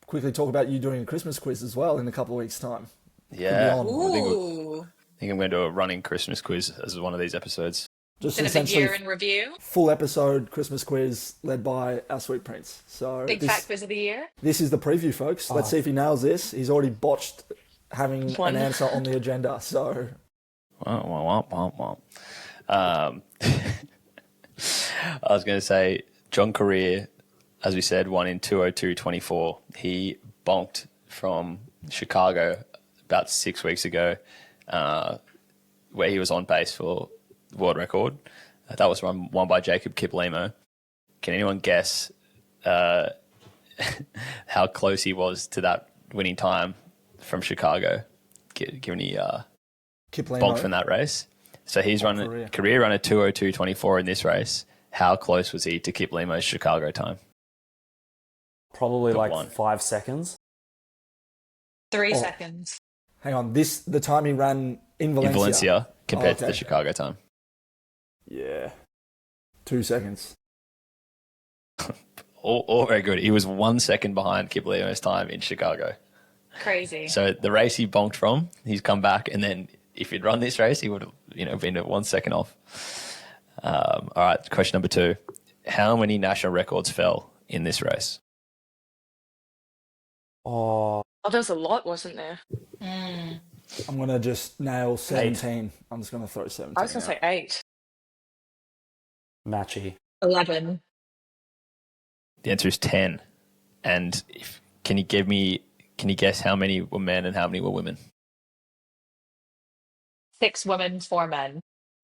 Speaker 1: quickly talk about you doing a Christmas quiz as well in a couple of weeks' time.
Speaker 2: Yeah.
Speaker 3: Ooh.
Speaker 2: I think I'm going to do a running Christmas quiz as one of these episodes.
Speaker 1: Just
Speaker 3: Bit of a
Speaker 1: essentially
Speaker 3: year in review.
Speaker 1: full episode Christmas quiz led by our sweet prince. So
Speaker 3: Big fat quiz of the year.
Speaker 1: this is the preview, folks. Let's see if he nails this. He's already botched having an answer on the agenda. So
Speaker 2: I was going to say John Career, as we said, won in 2:02.24. He bonked from Chicago about 6 weeks ago, where he was on pace for the world record. That was won by Jacob Kiplimo. Can anyone guess how close he was to that winning time from Chicago, given he bonked from that race? So he's career run a 2:02.24 in this race. How close was he to Kiplimo's Chicago time?
Speaker 4: Probably
Speaker 2: Got
Speaker 4: like
Speaker 2: one.
Speaker 4: 5 seconds.
Speaker 3: 3 seconds.
Speaker 1: hang on, the time he ran in Valencia.
Speaker 2: In Valencia compared to the Chicago time.
Speaker 1: Yeah. 2 seconds.
Speaker 2: All very good. He was 1 second behind Kiplimo's time in Chicago.
Speaker 3: Crazy.
Speaker 2: So the race he bonked from, he's come back, and then if he'd run this race, he would have been at 1 second off. All right, question number 2. How many national records fell in this race?
Speaker 4: Oh,
Speaker 5: there was a lot, wasn't there?
Speaker 1: I'm going to just nail 17. I'm just going to throw 17
Speaker 5: I was going to say 8.
Speaker 4: matchy.
Speaker 3: 11.
Speaker 2: The answer is 10. And can you guess how many were men and how many were women?
Speaker 3: 6 women, 4 men.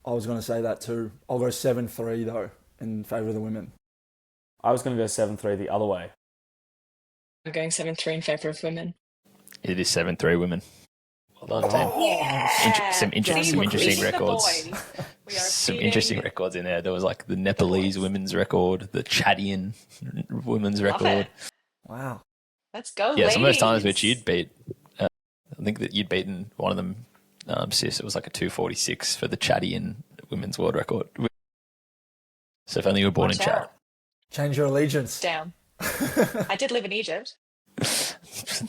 Speaker 1: I was going to say that too. I'll go 7-3 though, in favour of the women.
Speaker 4: I was going to go 7-3 the other way.
Speaker 5: I'm going 7-3 in favour of women.
Speaker 2: It is 7-3 women. Well done, team.
Speaker 3: Yeah.
Speaker 2: Some interesting
Speaker 3: Beating the
Speaker 2: records.
Speaker 3: boys. We are
Speaker 2: Some
Speaker 3: beating-
Speaker 2: interesting records in there. There was like the Nepalese women's record, the Chadian women's
Speaker 3: Love
Speaker 2: record.
Speaker 3: it.
Speaker 1: Wow.
Speaker 3: Let's go,
Speaker 2: Yeah, some of those times
Speaker 3: ladies.
Speaker 2: which you'd beat. I think that you'd beaten one of them, sis. It was like a 2:46 for the Chadian women's world record. So if only you were born
Speaker 3: Watch
Speaker 2: in Chad.
Speaker 3: out.
Speaker 1: Change your allegiance.
Speaker 3: Down. I did live in Egypt.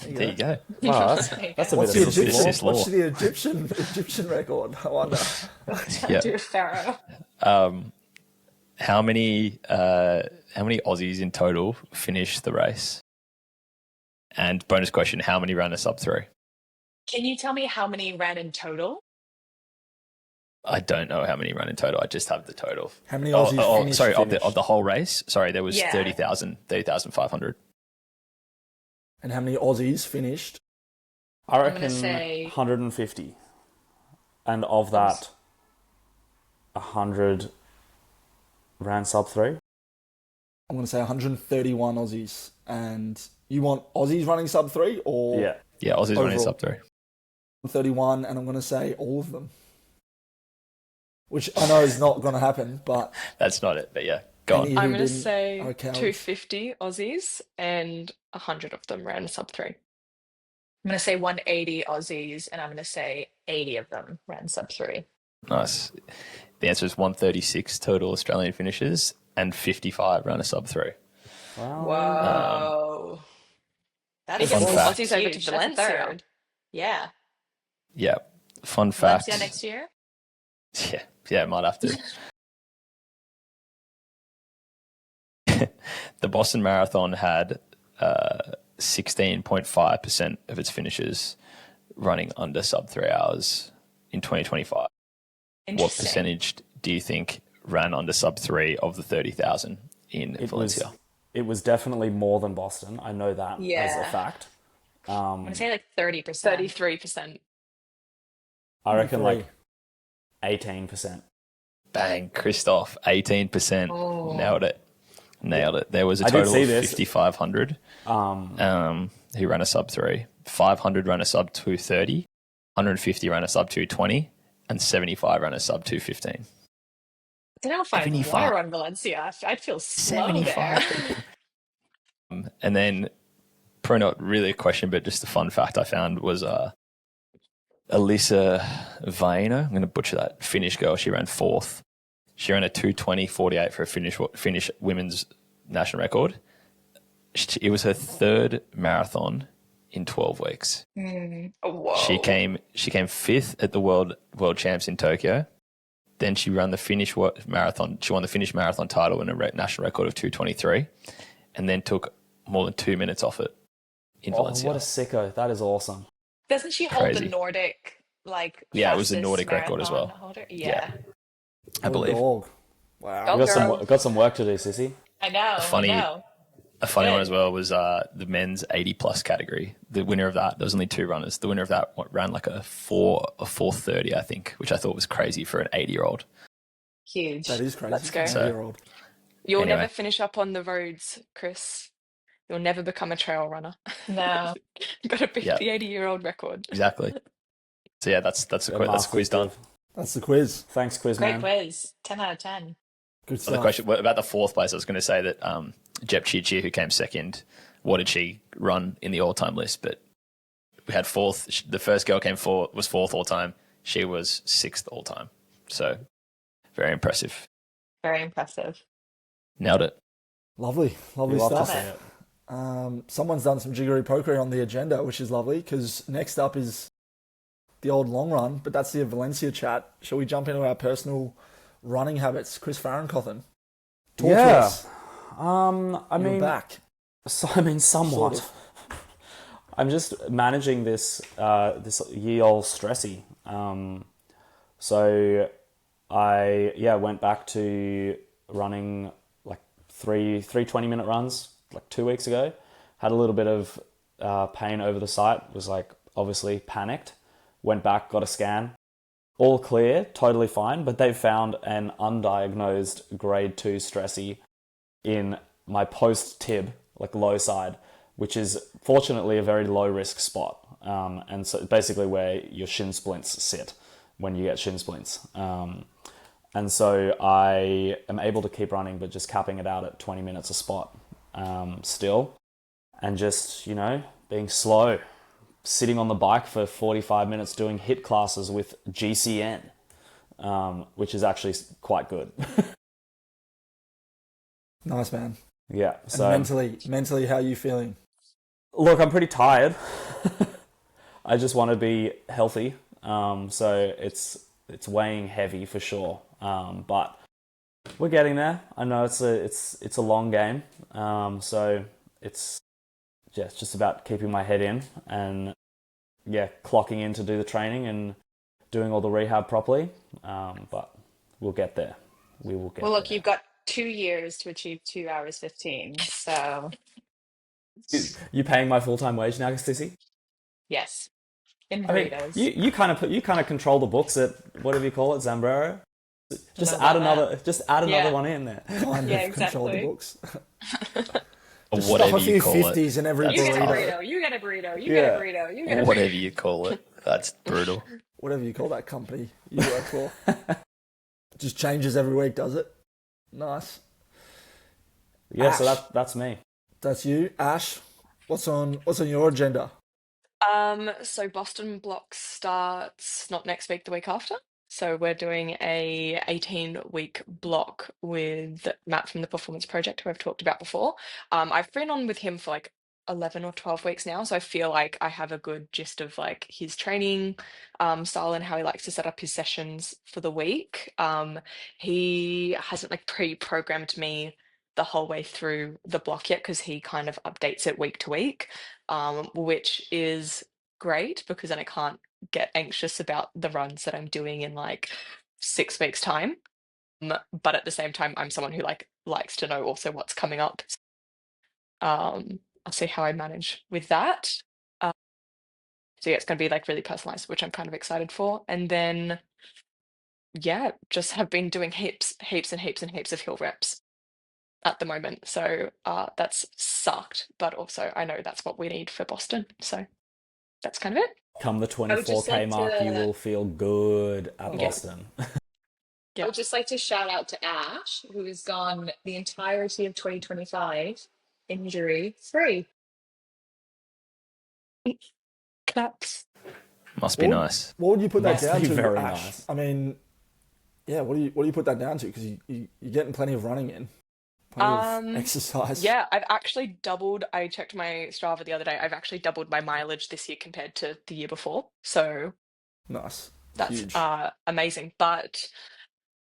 Speaker 2: There you go.
Speaker 4: Wow,
Speaker 3: There you
Speaker 4: that's a
Speaker 3: go.
Speaker 1: What's
Speaker 4: bit
Speaker 1: the
Speaker 4: of
Speaker 2: Egyptian-
Speaker 4: a
Speaker 1: Egyptian,
Speaker 2: law.
Speaker 1: what's the Egyptian record? I wonder.
Speaker 2: Yeah.
Speaker 3: Do a pharaoh.
Speaker 2: How many Aussies in total finished the race? And bonus question: how many ran a sub 3?
Speaker 3: Can you tell me how many ran in total?
Speaker 2: I don't know how many ran in total. I just have the total.
Speaker 1: How many Aussies finished?
Speaker 2: Sorry, of the whole race. Sorry, there was
Speaker 3: Yeah.
Speaker 2: 30,500.
Speaker 1: And how many Aussies finished?
Speaker 4: I
Speaker 3: gonna
Speaker 4: reckon
Speaker 3: say-
Speaker 4: 150. And of that, 100 ran sub 3.
Speaker 1: I'm going to say 131 Aussies. And you want Aussies running sub 3 or
Speaker 4: Yeah.
Speaker 2: Yeah, Aussies running
Speaker 1: Overall.
Speaker 2: sub 3.
Speaker 1: 31? And I'm going to say all of them. Which I know is not going to happen, but
Speaker 2: That's not it, but yeah, go
Speaker 1: Any-
Speaker 2: on.
Speaker 1: who
Speaker 5: I'm going to
Speaker 1: didn't-
Speaker 5: say
Speaker 1: okay, I'll-
Speaker 5: 250 Aussies and 100 of them ran sub 3.
Speaker 3: I'm going to say 180 Aussies, and I'm going to say 80 of them ran sub 3.
Speaker 2: Nice. The answer is 136 total Australian finishes, and 55 ran a sub 3.
Speaker 4: Wow.
Speaker 3: Whoa. That is
Speaker 2: Fun fact.
Speaker 5: Aussies over to
Speaker 3: huge. That's a
Speaker 5: Valencia.
Speaker 3: third. Yeah.
Speaker 2: Yeah. Fun fact.
Speaker 3: Valencia next year?
Speaker 2: Yeah, might have to. The Boston Marathon had 16.5% of its finishes running under sub 3 hours in 2025. What
Speaker 3: Interesting.
Speaker 2: percentage do you think ran under sub 3 of the 30,000 in Valencia?
Speaker 4: It was definitely more than Boston. I know that as a
Speaker 3: Yeah.
Speaker 4: fact.
Speaker 3: I'm going to say like 30%.
Speaker 5: 33%.
Speaker 4: I reckon like
Speaker 1: 3.
Speaker 4: 18%.
Speaker 2: Bang, Christoph, 18%.
Speaker 3: Oh.
Speaker 2: Nailed it. There was a
Speaker 4: I did
Speaker 2: total
Speaker 4: see
Speaker 2: of
Speaker 4: this.
Speaker 2: 5,500 who ran a sub 3. 500 ran a sub 230, 150 ran a sub 220, and 75 ran a sub 215.
Speaker 3: I don't know if I
Speaker 2: 75.
Speaker 3: want to run Valencia. I'd feel slow there.
Speaker 2: And then, probably not really a question, but just a fun fact I found was Alyssa Vaino. I'm going to butcher that. Finnish girl. She ran 4th. She ran a 2:20.48 for a Finnish women's national record. It was her 3rd marathon in 12 weeks.
Speaker 3: Whoa.
Speaker 2: She came 5th at the world champs in Tokyo. Then she ran the Finnish marathon. She won the Finnish marathon title in a national record of 2:23, and then took more than 2 minutes off it in Valencia.
Speaker 4: What a sicko. That is awesome.
Speaker 3: Doesn't she hold
Speaker 2: Crazy.
Speaker 3: the Nordic, like,
Speaker 2: Yeah, it was the
Speaker 3: fastest
Speaker 2: Nordic record as well.
Speaker 3: marathon holder? Yeah.
Speaker 2: I believe.
Speaker 1: Dog. Wow.
Speaker 3: Go, girl.
Speaker 4: Got some work to do, sissy.
Speaker 3: I know.
Speaker 2: A funny
Speaker 3: Good.
Speaker 2: one as well was the men's 80+ category. The winner of that, there was only 2 runners. The winner of that ran like a 4:30, I think, which I thought was crazy for an 80-year-old.
Speaker 3: Huge.
Speaker 1: That is crazy.
Speaker 3: Let's go.
Speaker 1: For an 80-year-old.
Speaker 5: You'll
Speaker 2: Anyway.
Speaker 5: never finish up on the roads, Chris. You'll never become a trail runner.
Speaker 3: No.
Speaker 5: You've got to beat
Speaker 2: Yeah.
Speaker 5: the 80-year-old record.
Speaker 2: Exactly. So yeah, that's the quiz done.
Speaker 1: That's the quiz.
Speaker 4: Thanks, quiz
Speaker 3: Great
Speaker 4: man.
Speaker 3: quiz. 10 out of 10.
Speaker 1: Good
Speaker 2: So the
Speaker 1: stuff.
Speaker 2: question about the 4th place, I was going to say that Jep Chichi, who came 2nd, what did she run in the all-time list? But we had 4th. The first girl was 4th all-time. She was 6th all-time. So very impressive.
Speaker 3: Very impressive.
Speaker 2: Nailed it.
Speaker 1: Lovely
Speaker 4: We love to
Speaker 1: stuff.
Speaker 4: see it.
Speaker 1: Someone's done some jiggery pokery on the agenda, which is lovely, because next up is the old long run, but that's the Valencia chat. Shall we jump into our personal running habits? Chris Farrencothen. Talk to
Speaker 4: Yeah.
Speaker 1: us.
Speaker 4: I
Speaker 1: You're
Speaker 4: mean,
Speaker 1: back.
Speaker 4: somewhat.
Speaker 1: Sort of.
Speaker 4: I'm just managing this ye old stressy. So I went back to running like three 20-minute runs like 2 weeks ago. Had a little bit of pain over the site. Was like obviously panicked. Went back, got a scan. All clear, totally fine. But they found an undiagnosed grade 2 stressy in my post-tib, like low side, which is fortunately a very low risk spot. And so basically where your shin splints sit when you get shin splints. And so I am able to keep running, but just capping it out at 20 minutes a spot still. And just, being slow, sitting on the bike for 45 minutes doing HIIT classes with GCN, which is actually quite good.
Speaker 1: Nice, man.
Speaker 4: Yeah.
Speaker 1: And
Speaker 4: So
Speaker 1: mentally, how are you feeling?
Speaker 4: look, I'm pretty tired. I just want to be healthy. So it's weighing heavy for sure. But we're getting there. I know it's a long game. So it's just about keeping my head in and clocking in to do the training and doing all the rehab properly. But we'll get there. We will get
Speaker 3: Well, look,
Speaker 4: there.
Speaker 3: you've got 2 years to achieve 2 hours 15. So,
Speaker 4: You paying my full-time wage now, Sissy?
Speaker 3: yes, in
Speaker 4: I mean,
Speaker 3: burritos.
Speaker 4: you kind of control the books at whatever you call it, Zambrero. Just
Speaker 3: Don't
Speaker 4: add
Speaker 3: know about
Speaker 4: another
Speaker 3: Yeah.
Speaker 4: one in there.
Speaker 1: Kind
Speaker 3: Yeah,
Speaker 1: of control the
Speaker 3: exactly.
Speaker 1: books.
Speaker 2: Or
Speaker 1: Stuff
Speaker 2: whatever
Speaker 1: a
Speaker 2: you
Speaker 1: few
Speaker 2: call it.
Speaker 1: 50s in every
Speaker 2: That's
Speaker 3: You get a
Speaker 2: tough.
Speaker 1: burrito.
Speaker 3: burrito. You get a burrito. You
Speaker 4: Yeah.
Speaker 3: get a burrito. You get a burrito.
Speaker 2: Whatever you call it. That's brutal.
Speaker 1: Whatever you call that company you work for. Just changes every week, does it? Nice.
Speaker 4: Yeah, so
Speaker 1: Ash.
Speaker 4: that's me.
Speaker 1: That's you. Ash, what's on your agenda?
Speaker 5: So Boston block starts not next week, the week after. So we're doing a 18-week block with Matt from the Performance Project, who I've talked about before. I've been on with him for like 11 or 12 weeks now, so I feel like I have a good gist of like his training style and how he likes to set up his sessions for the week. He hasn't like pre-programmed me the whole way through the block yet because he kind of updates it week to week, which is great because then I can't get anxious about the runs that I'm doing in like 6 weeks time. But at the same time, I'm someone who like likes to know also what's coming up. I'll see how I manage with that. So yeah, it's going to be like really personalized, which I'm kind of excited for. And then just have been doing heaps and heaps of hill reps at the moment. So that's sucked, but also I know that's what we need for Boston. So that's kind of it.
Speaker 4: Come the
Speaker 3: I would just
Speaker 4: 24K
Speaker 3: like
Speaker 4: mark, you
Speaker 3: to-
Speaker 4: will feel good at
Speaker 3: Yeah.
Speaker 4: Boston.
Speaker 3: I would just like to shout out to Ash, who has gone the entirety of 2025 injury free.
Speaker 5: Claps.
Speaker 2: Must be
Speaker 1: What would,
Speaker 2: nice.
Speaker 1: what would you put that
Speaker 4: Must
Speaker 1: down
Speaker 4: be
Speaker 1: to,
Speaker 4: very
Speaker 1: Ash?
Speaker 4: nice.
Speaker 1: I mean, yeah, what do you put that down to? Because you're getting plenty of running in, plenty of
Speaker 5: Um,
Speaker 1: exercise.
Speaker 5: yeah, I've actually doubled. I checked my Strava the other day. I've actually doubled my mileage this year compared to the year before. So
Speaker 1: Nice,
Speaker 5: that's
Speaker 1: huge.
Speaker 5: amazing. But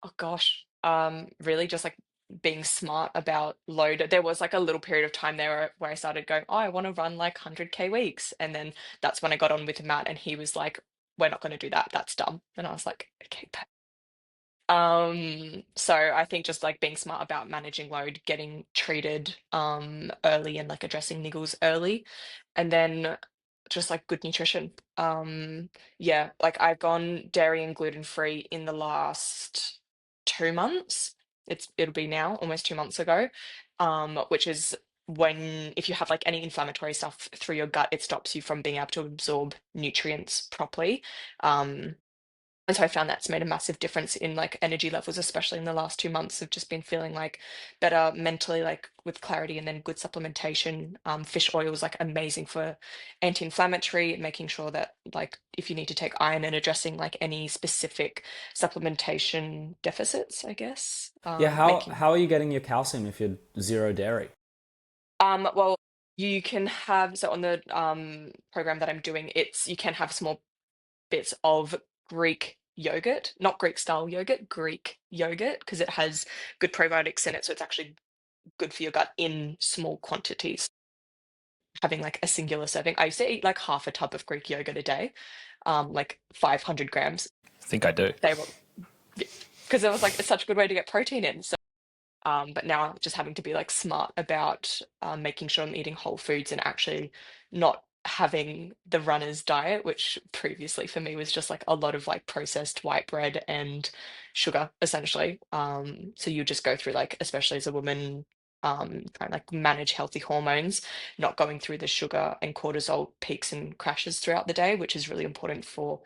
Speaker 5: oh gosh, really just like being smart about load. There was like a little period of time there where I started going, oh, I want to run like 100K weeks. And then that's when I got on with Matt and he was like, we're not going to do that. That's dumb. And I was like, okay. So I think just like being smart about managing load, getting treated early and like addressing niggles early, and then just like good nutrition. Yeah, like I've gone dairy and gluten free in the last 2 months. It'll be now almost 2 months ago. Which is when if you have like any inflammatory stuff through your gut, it stops you from being able to absorb nutrients properly. Um, and so I found that's made a massive difference in like energy levels, especially in the last 2 months. I've just been feeling like better mentally, like with clarity, and then good supplementation. Fish oil is like amazing for anti-inflammatory, making sure that like if you need to take iron and addressing like any specific supplementation deficits, I guess.
Speaker 4: Yeah,
Speaker 5: Making
Speaker 4: how are you getting your calcium if you're zero dairy?
Speaker 5: well, you can have so on the program that I'm doing, it's you can have small bits of Greek yogurt, not Greek style yogurt, Greek yogurt, because it has good probiotics in it. So it's actually good for your gut in small quantities. Having like a singular serving. I used to eat like half a tub of Greek yogurt a day, like 500 grams.
Speaker 2: I think I do.
Speaker 5: They were, because it was like, it's such a good way to get protein in. So but now I'm just having to be like smart about making sure I'm eating whole foods and actually not having the runner's diet, which previously for me was just like a lot of like processed white bread and sugar, essentially. So you just go through like, especially as a woman, trying to like manage healthy hormones, not going through the sugar and cortisol peaks and crashes throughout the day, which is really important for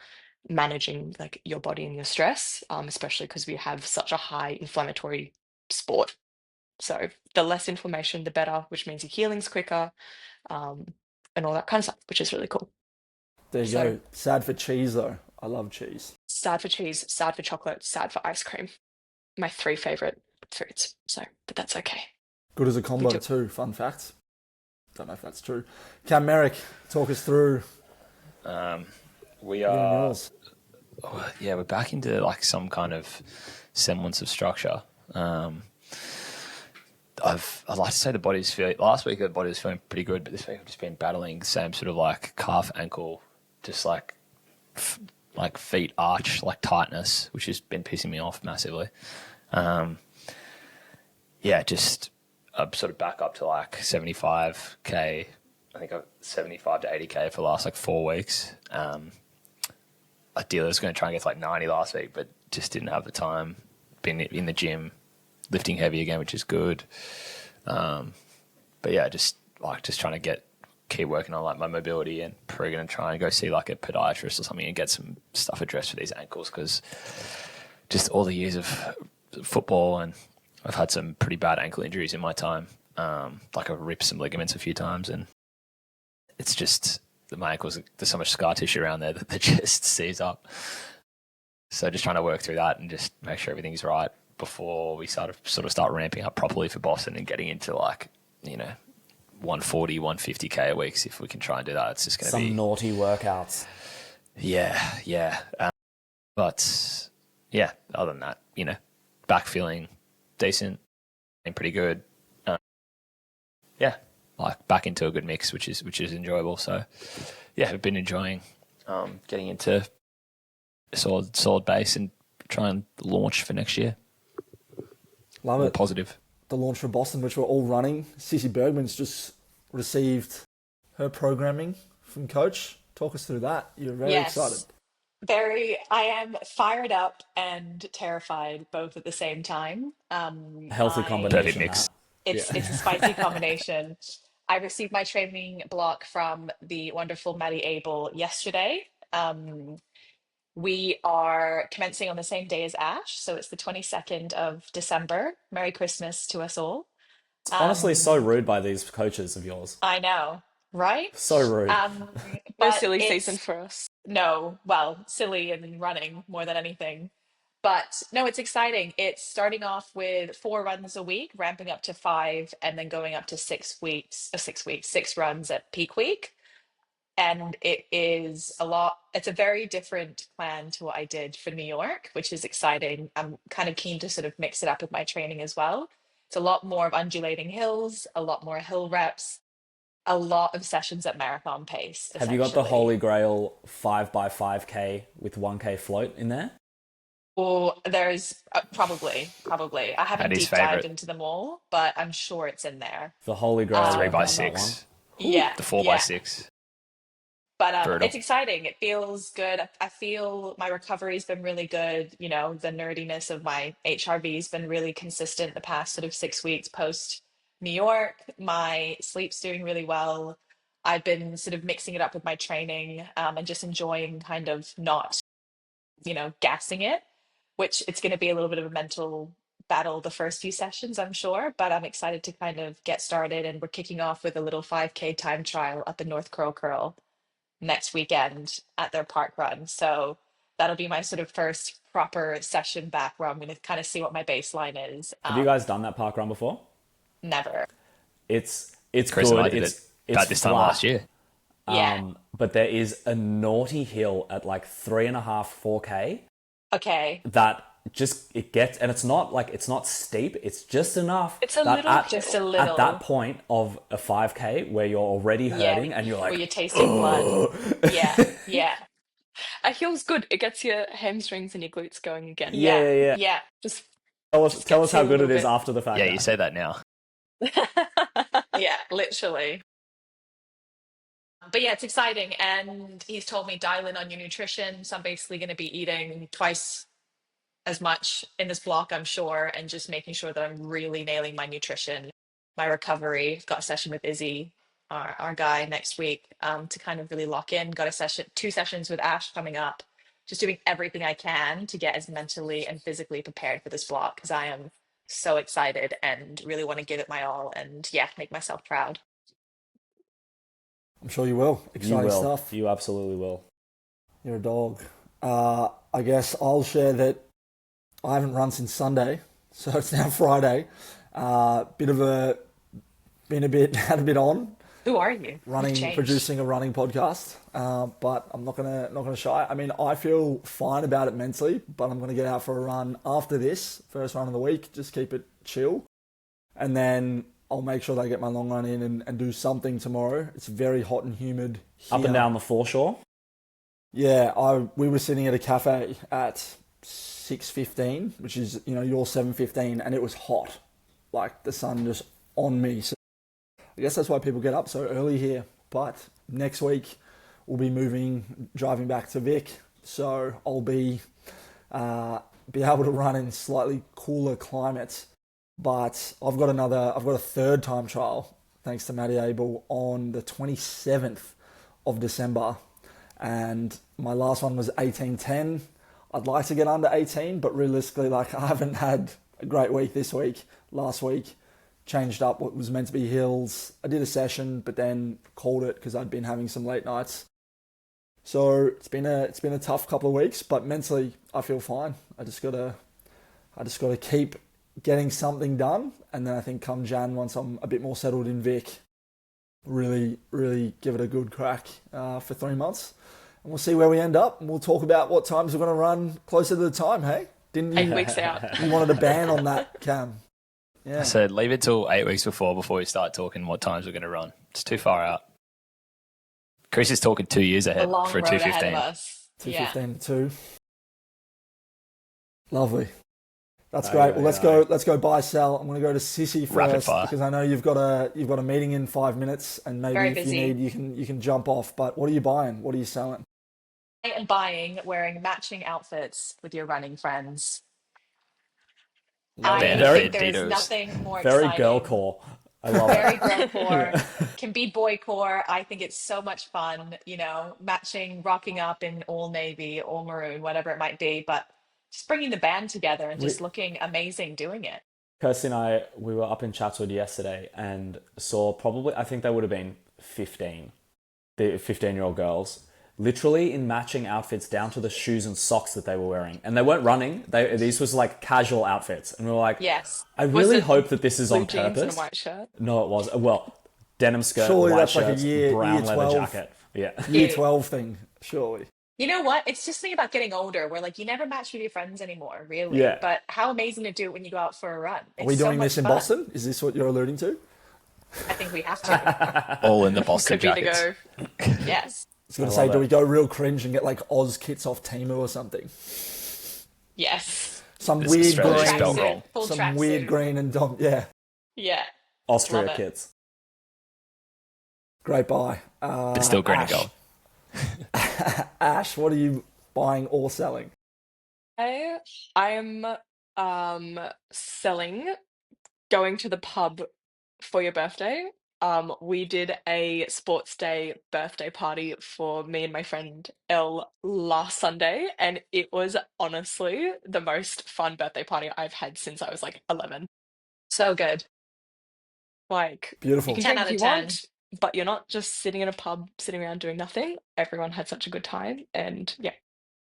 Speaker 5: managing like your body and your stress, especially because we have such a high inflammatory sport. So the less inflammation, the better, which means your healing's quicker, um, and all that kind of stuff, which is really cool.
Speaker 1: There you
Speaker 5: So
Speaker 1: go. Sad for cheese though. I love cheese.
Speaker 5: sad for cheese, sad for chocolate, sad for ice cream. My three favorite foods. So, but that's okay.
Speaker 1: Good as a
Speaker 5: We
Speaker 1: combo
Speaker 5: do.
Speaker 1: too. Fun fact. Don't know if that's true. Cam Merrick, talk us through
Speaker 2: We
Speaker 1: you and
Speaker 2: are,
Speaker 1: yours.
Speaker 2: yeah, we're back into like some kind of semblance of structure. I'd like to say the body's feeling. Last week the body was feeling pretty good, but this week I've just been battling the same sort of like calf, ankle, just like like feet arch, like tightness, which has been pissing me off massively. Yeah, just I'm sort of back up to like 75K. I think 75 to 80K for the last like 4 weeks. Ideally, I was going to try and get to like 90 last week, but just didn't have the time. Been in the gym, lifting heavy again, which is good. But yeah, just trying to keep working on like my mobility, and probably going to try and go see like a podiatrist or something and get some stuff addressed for these ankles, because just all the years of football, and I've had some pretty bad ankle injuries in my time. Like I've ripped some ligaments a few times, and it's just my ankles. There's so much scar tissue around there that they just seize up. So just trying to work through that and just make sure everything's right before we sort of start ramping up properly for Boston and getting into like 140, 150K a week. If we can try and do that, it's just going to be
Speaker 4: Some naughty workouts.
Speaker 2: yeah. But yeah, other than that, back feeling decent and pretty good. Yeah, like back into a good mix, which is enjoyable. So yeah, I've been enjoying getting into a solid base and try and launch for next year.
Speaker 1: Love
Speaker 2: All
Speaker 1: it.
Speaker 2: positive.
Speaker 1: The launch for Boston, which we're all running. Cece Bergman's just received her programming from coach. Talk us through that. You're very excited.
Speaker 3: Yes. Very, I am fired up and terrified both at the same time.
Speaker 4: Healthy
Speaker 2: Perfect
Speaker 4: combination,
Speaker 2: mix.
Speaker 4: that.
Speaker 3: It's a spicy combination. I received my training block from the wonderful Maddie Abel yesterday. We are commencing on the same day as Ash, so it's the 22nd of December. Merry Christmas to us all.
Speaker 4: It's honestly so
Speaker 3: Um,
Speaker 4: rude by these coaches of yours.
Speaker 3: I know, right?
Speaker 4: So rude.
Speaker 3: Um,
Speaker 5: No
Speaker 3: but
Speaker 5: silly season
Speaker 3: it's
Speaker 5: for us.
Speaker 3: no, well, silly and running more than anything. But no, it's exciting. It's starting off with 4 runs a week, ramping up to five, and then going up to 6 weeks, 6 weeks, 6 runs at peak week. And it is a lot, it's a very different plan to what I did for New York, which is exciting. I'm kind of keen to sort of mix it up with my training as well. It's a lot more of undulating hills, a lot more hill reps, a lot of sessions at marathon pace,
Speaker 4: Have you got the Holy
Speaker 3: essentially.
Speaker 4: Grail 5x5K with 1K float in there?
Speaker 3: Or there's probably. I haven't
Speaker 2: Paddy's
Speaker 3: deep dived
Speaker 2: favorite.
Speaker 3: into them all, but I'm sure it's in there.
Speaker 4: The Holy Grail
Speaker 2: Three
Speaker 4: won't
Speaker 2: by
Speaker 4: get
Speaker 3: Um,
Speaker 4: that one.
Speaker 2: six.
Speaker 3: yeah,
Speaker 2: The four by
Speaker 3: yeah.
Speaker 2: six.
Speaker 3: But
Speaker 2: Brutal.
Speaker 3: it's exciting. It feels good. I feel my recovery's been really good. You know, the nerdiness of my HRV's been really consistent the past sort of 6 weeks post New York. My sleep's doing really well. I've been sort of mixing it up with my training, and just enjoying kind of not, gassing it, which it's going to be a little bit of a mental battle the first few sessions, I'm sure. But I'm excited to kind of get started. And we're kicking off with a little 5K time trial up in North Curl next weekend at their park run. So that'll be my sort of first proper session back where I'm going to kind of see what my baseline is.
Speaker 4: Have you guys done that park run before?
Speaker 3: Never.
Speaker 4: It's
Speaker 2: Chris and
Speaker 4: good.
Speaker 2: I did it
Speaker 4: It's
Speaker 2: about this time last
Speaker 4: flat.
Speaker 2: year.
Speaker 3: Yeah.
Speaker 4: But there is a naughty hill at like 3.5, 4K
Speaker 3: Okay.
Speaker 4: that just it gets, and it's not steep. It's just enough
Speaker 5: It's a
Speaker 4: that
Speaker 5: little
Speaker 3: Just a
Speaker 5: hill.
Speaker 4: at that
Speaker 3: little.
Speaker 4: point of a 5K where you're already
Speaker 3: Yeah.
Speaker 4: hurting and you're
Speaker 3: Where
Speaker 4: like,
Speaker 3: you're tasting blood. Yeah. Yeah.
Speaker 5: A hill's good. It gets your hamstrings and your glutes going again.
Speaker 4: yeah,
Speaker 3: Yeah.
Speaker 4: yeah, yeah.
Speaker 3: Yeah.
Speaker 5: Just just
Speaker 4: Tell us
Speaker 5: gets
Speaker 4: how
Speaker 5: you a
Speaker 4: good it
Speaker 5: little
Speaker 4: is
Speaker 5: bit.
Speaker 4: after the fact
Speaker 2: Yeah, you
Speaker 4: now.
Speaker 2: say that now.
Speaker 3: Yeah. Literally. But yeah, it's exciting. And he's told me dial in on your nutrition. So I'm basically going to be eating twice as much in this block, I'm sure, and just making sure that I'm really nailing my nutrition, my recovery. I've got a session with Izzy, our guy, next week, to kind of really lock in. Got a session, 2 sessions with Ash coming up. Just doing everything I can to get as mentally and physically prepared for this block because I am so excited and really want to give it my all and yeah, make myself proud.
Speaker 1: I'm sure you will.
Speaker 4: You
Speaker 1: Exciting
Speaker 4: will.
Speaker 1: stuff.
Speaker 4: You absolutely will.
Speaker 1: You're a dog. I guess I'll share that I haven't run since Sunday, so it's now Friday. Bit of a been a bit had a bit on
Speaker 3: Who are you? You've
Speaker 1: running,
Speaker 3: changed.
Speaker 1: producing a running podcast. But I'm not gonna shy. I mean, I feel fine about it mentally, but I'm gonna get out for a run after this first run of the week. Just keep it chill, and then I'll make sure that I get my long run in and do something tomorrow. It's very hot and humid here.
Speaker 4: Up and down the foreshore.
Speaker 1: Yeah, we were sitting at a cafe at 6:15, which is your 7:15, and it was hot, like the sun just on me. So I guess that's why people get up so early here. But next week we'll be driving back to Vic, so I'll be able to run in slightly cooler climates. But I've got a third time trial thanks to Matty Abel on the 27th of December, and my last one was 18:10. I'd like to get under 18, but realistically, like I haven't had a great week this week. Last week, changed up what was meant to be hills. I did a session, but then called it because I'd been having some late nights. So it's been a tough couple of weeks, but mentally I feel fine. I just gotta keep getting something done, and then I think come Jan, once I'm a bit more settled in Vic, really give it a good crack for 3 months, and we'll see where we end up, and we'll talk about what times we're going to run closer to the time. Hey, didn't
Speaker 5: 8 weeks out.
Speaker 1: you wanted a ban on that, Cam? Yeah,
Speaker 2: I said leave it till 8 weeks before we start talking what times we're going to run. It's too far out. Chris is talking 2 years
Speaker 3: A
Speaker 2: ahead
Speaker 3: long
Speaker 2: for a
Speaker 3: road ahead of
Speaker 2: 2:15.
Speaker 3: us. Yeah.
Speaker 1: 2:15 to 2. Lovely. That's
Speaker 4: Aye,
Speaker 1: great. Well,
Speaker 4: aye, aye.
Speaker 1: let's go buy sell. I'm going to go to Sissy
Speaker 2: Rapid
Speaker 1: first
Speaker 2: fire.
Speaker 1: because I know you've got a meeting in 5 minutes, and maybe
Speaker 3: Very
Speaker 1: if you
Speaker 3: busy.
Speaker 1: need, you can jump off. But what are you buying? What are you selling?
Speaker 3: I am buying wearing matching outfits with your running friends.
Speaker 1: Love
Speaker 3: I
Speaker 1: it.
Speaker 2: Bandit
Speaker 3: think there is
Speaker 2: Banditos.
Speaker 3: nothing more
Speaker 4: Very girl
Speaker 3: exciting.
Speaker 4: core. I love
Speaker 3: Very
Speaker 4: it.
Speaker 3: girl core, can be boy core. I think it's so much fun, matching, rocking up in all navy, all maroon, whatever it might be, but just bringing the band together and
Speaker 4: We,
Speaker 3: just looking amazing doing it.
Speaker 4: Kirsty and I, we were up in Chatswood yesterday and saw probably, I think they would have been 15. The 15-year-old girls, literally in matching outfits down to the shoes and socks that they were wearing. And they weren't running. These was like casual outfits. And we were like,
Speaker 5: Yes.
Speaker 4: I
Speaker 5: Was
Speaker 4: really
Speaker 5: it
Speaker 4: hope that this is
Speaker 5: blue
Speaker 4: on
Speaker 5: jeans and
Speaker 4: purpose.
Speaker 5: a white shirt?
Speaker 4: No, it was. Well, denim skirt,
Speaker 1: Surely
Speaker 4: white
Speaker 1: that's like a
Speaker 4: shirts,
Speaker 1: year
Speaker 4: brown leather
Speaker 1: 12.
Speaker 4: jacket. Yeah.
Speaker 1: Year
Speaker 5: Yeah.
Speaker 1: 12 thing, surely.
Speaker 3: You know what? It's just something about getting older where like you never match with your friends anymore, really.
Speaker 4: Yeah.
Speaker 3: But how amazing to do it when you go out for a run.
Speaker 1: Are we
Speaker 3: It's so
Speaker 1: doing
Speaker 3: much
Speaker 1: this in
Speaker 3: fun.
Speaker 1: Boston? Is this what you're alluding to?
Speaker 3: I think we have to.
Speaker 2: All in the Boston
Speaker 5: Could be the
Speaker 2: jackets.
Speaker 5: go.
Speaker 3: Yes.
Speaker 1: I was going
Speaker 4: I
Speaker 1: to say,
Speaker 4: love
Speaker 1: do
Speaker 4: it.
Speaker 1: we go real cringe and get like Oz kits off Temu or something?
Speaker 3: Yes.
Speaker 1: Some
Speaker 2: It's
Speaker 1: weird
Speaker 2: Australian
Speaker 1: green,
Speaker 2: spelled wrong.
Speaker 3: Full
Speaker 1: some
Speaker 3: tracksuit.
Speaker 1: weird green and Dom. Yeah,
Speaker 3: Yeah.
Speaker 4: Austria
Speaker 3: Love it.
Speaker 4: kids.
Speaker 1: great buy.
Speaker 2: It's still green and
Speaker 1: Ash.
Speaker 2: gold.
Speaker 1: Ash, what are you buying or selling?
Speaker 5: I'm selling going to the pub for your birthday. We did a sports day birthday party for me and my friend Elle last Sunday, and it was honestly the most fun birthday party I've had since I was like 11.
Speaker 3: So good.
Speaker 5: Like, you
Speaker 1: Beautiful.
Speaker 5: can
Speaker 3: 10
Speaker 5: drink
Speaker 3: out
Speaker 5: if you
Speaker 3: of 10.
Speaker 5: want, but you're not just sitting in a pub, sitting around doing nothing. Everyone had such a good time, and yeah.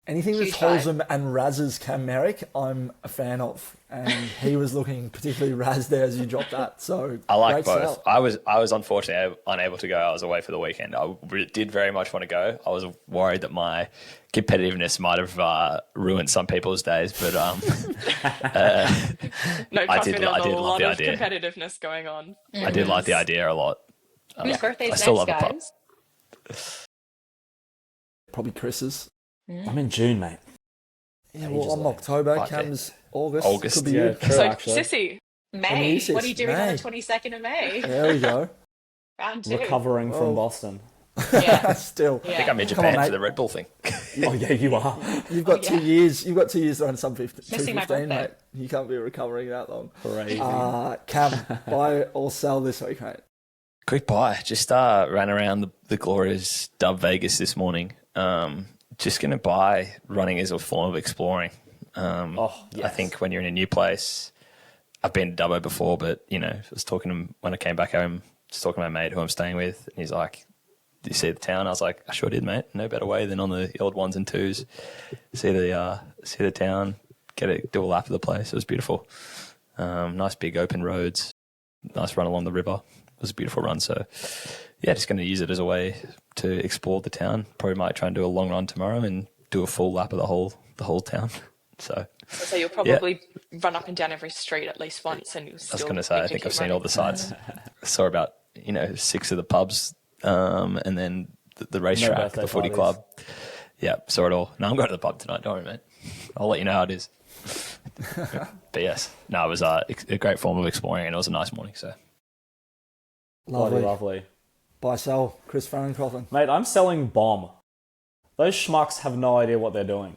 Speaker 1: Anything that's
Speaker 3: Huge vibe.
Speaker 1: wholesome and razzes Cam Merrick, I'm a fan of. And he was looking particularly razzed there as you dropped that. So
Speaker 2: I like
Speaker 1: great
Speaker 2: both.
Speaker 1: sell.
Speaker 2: I was unfortunately unable to go. I was away for the weekend. I did very much want to go. I was worried that my competitiveness might have ruined some people's days, but
Speaker 5: No,
Speaker 2: I
Speaker 5: trust
Speaker 2: did-
Speaker 5: me, there
Speaker 2: I
Speaker 5: was a
Speaker 2: did love
Speaker 5: lot
Speaker 2: the
Speaker 5: of
Speaker 2: idea.
Speaker 5: competitiveness going on.
Speaker 2: I did like the idea a lot.
Speaker 3: Whose birthday's
Speaker 2: I still
Speaker 3: next,
Speaker 2: love a pub.
Speaker 3: guys?
Speaker 1: Probably Chris's.
Speaker 4: I'm in June, mate.
Speaker 1: Yeah,
Speaker 4: Ages
Speaker 1: well, I'm
Speaker 4: away.
Speaker 1: October.
Speaker 2: Okay.
Speaker 1: Cam's August.
Speaker 2: August.
Speaker 1: Could be
Speaker 4: Yeah,
Speaker 1: you.
Speaker 4: true,
Speaker 5: So,
Speaker 4: actually.
Speaker 5: Sissy,
Speaker 3: May.
Speaker 1: Sis,
Speaker 3: What are you doing on
Speaker 1: May.
Speaker 3: the 22nd of May?
Speaker 1: There we go.
Speaker 3: Round 2.
Speaker 4: Recovering
Speaker 1: Whoa.
Speaker 4: from Boston.
Speaker 3: Yeah.
Speaker 1: Still.
Speaker 3: Yeah.
Speaker 2: I think I'm in
Speaker 1: Come on,
Speaker 2: Japan
Speaker 1: mate.
Speaker 2: for the Red Bull thing.
Speaker 4: Oh, yeah, you are.
Speaker 1: You've got
Speaker 3: Oh, yeah.
Speaker 1: 2 years. You've got 2 years to run some 50,
Speaker 3: Missing my
Speaker 1: 215,
Speaker 3: birthday.
Speaker 1: mate. You can't be recovering that long.
Speaker 4: Crazy.
Speaker 1: Cam, buy or sell this week, mate.
Speaker 2: Quick buy. Just ran around the glorious Dub Vegas this morning. Just going to buy running as a form of exploring.
Speaker 4: Oh, yes.
Speaker 2: I think when you're in a new place, I've been to Dubbo before, but, I was talking to him when I came back home, just talking to my mate who I'm staying with. And he's like, "Did you see the town?" I was like, "I sure did, mate. No better way than on the old ones and twos. See the town, do a lap of the place. It was beautiful. Nice big open roads, nice run along the river. It was a beautiful run. So, yeah, just going to use it as a way to explore the town. Probably might try and do a long run tomorrow and do a full lap of the whole town. So
Speaker 5: so you'll probably run up and down every street at least once, and you'll
Speaker 2: I was
Speaker 5: still
Speaker 2: going to say, I
Speaker 5: need to
Speaker 2: think I've
Speaker 5: keep
Speaker 2: seen all
Speaker 5: running.
Speaker 2: the sites. I saw about 6 of the pubs, and then the racetrack,
Speaker 4: birthday
Speaker 2: the footy
Speaker 4: parties.
Speaker 2: club. Yeah, saw it all. No, I'm going to the pub tonight. Don't worry, mate. I'll let you know how it is. But yes, no, it was a great form of exploring, and it was a nice morning. So
Speaker 1: Lovely.
Speaker 4: Lovely.
Speaker 1: Buy, sell, Chris Farron-Coughlin.
Speaker 4: Mate, I'm selling bomb. Those schmucks have no idea what they're doing.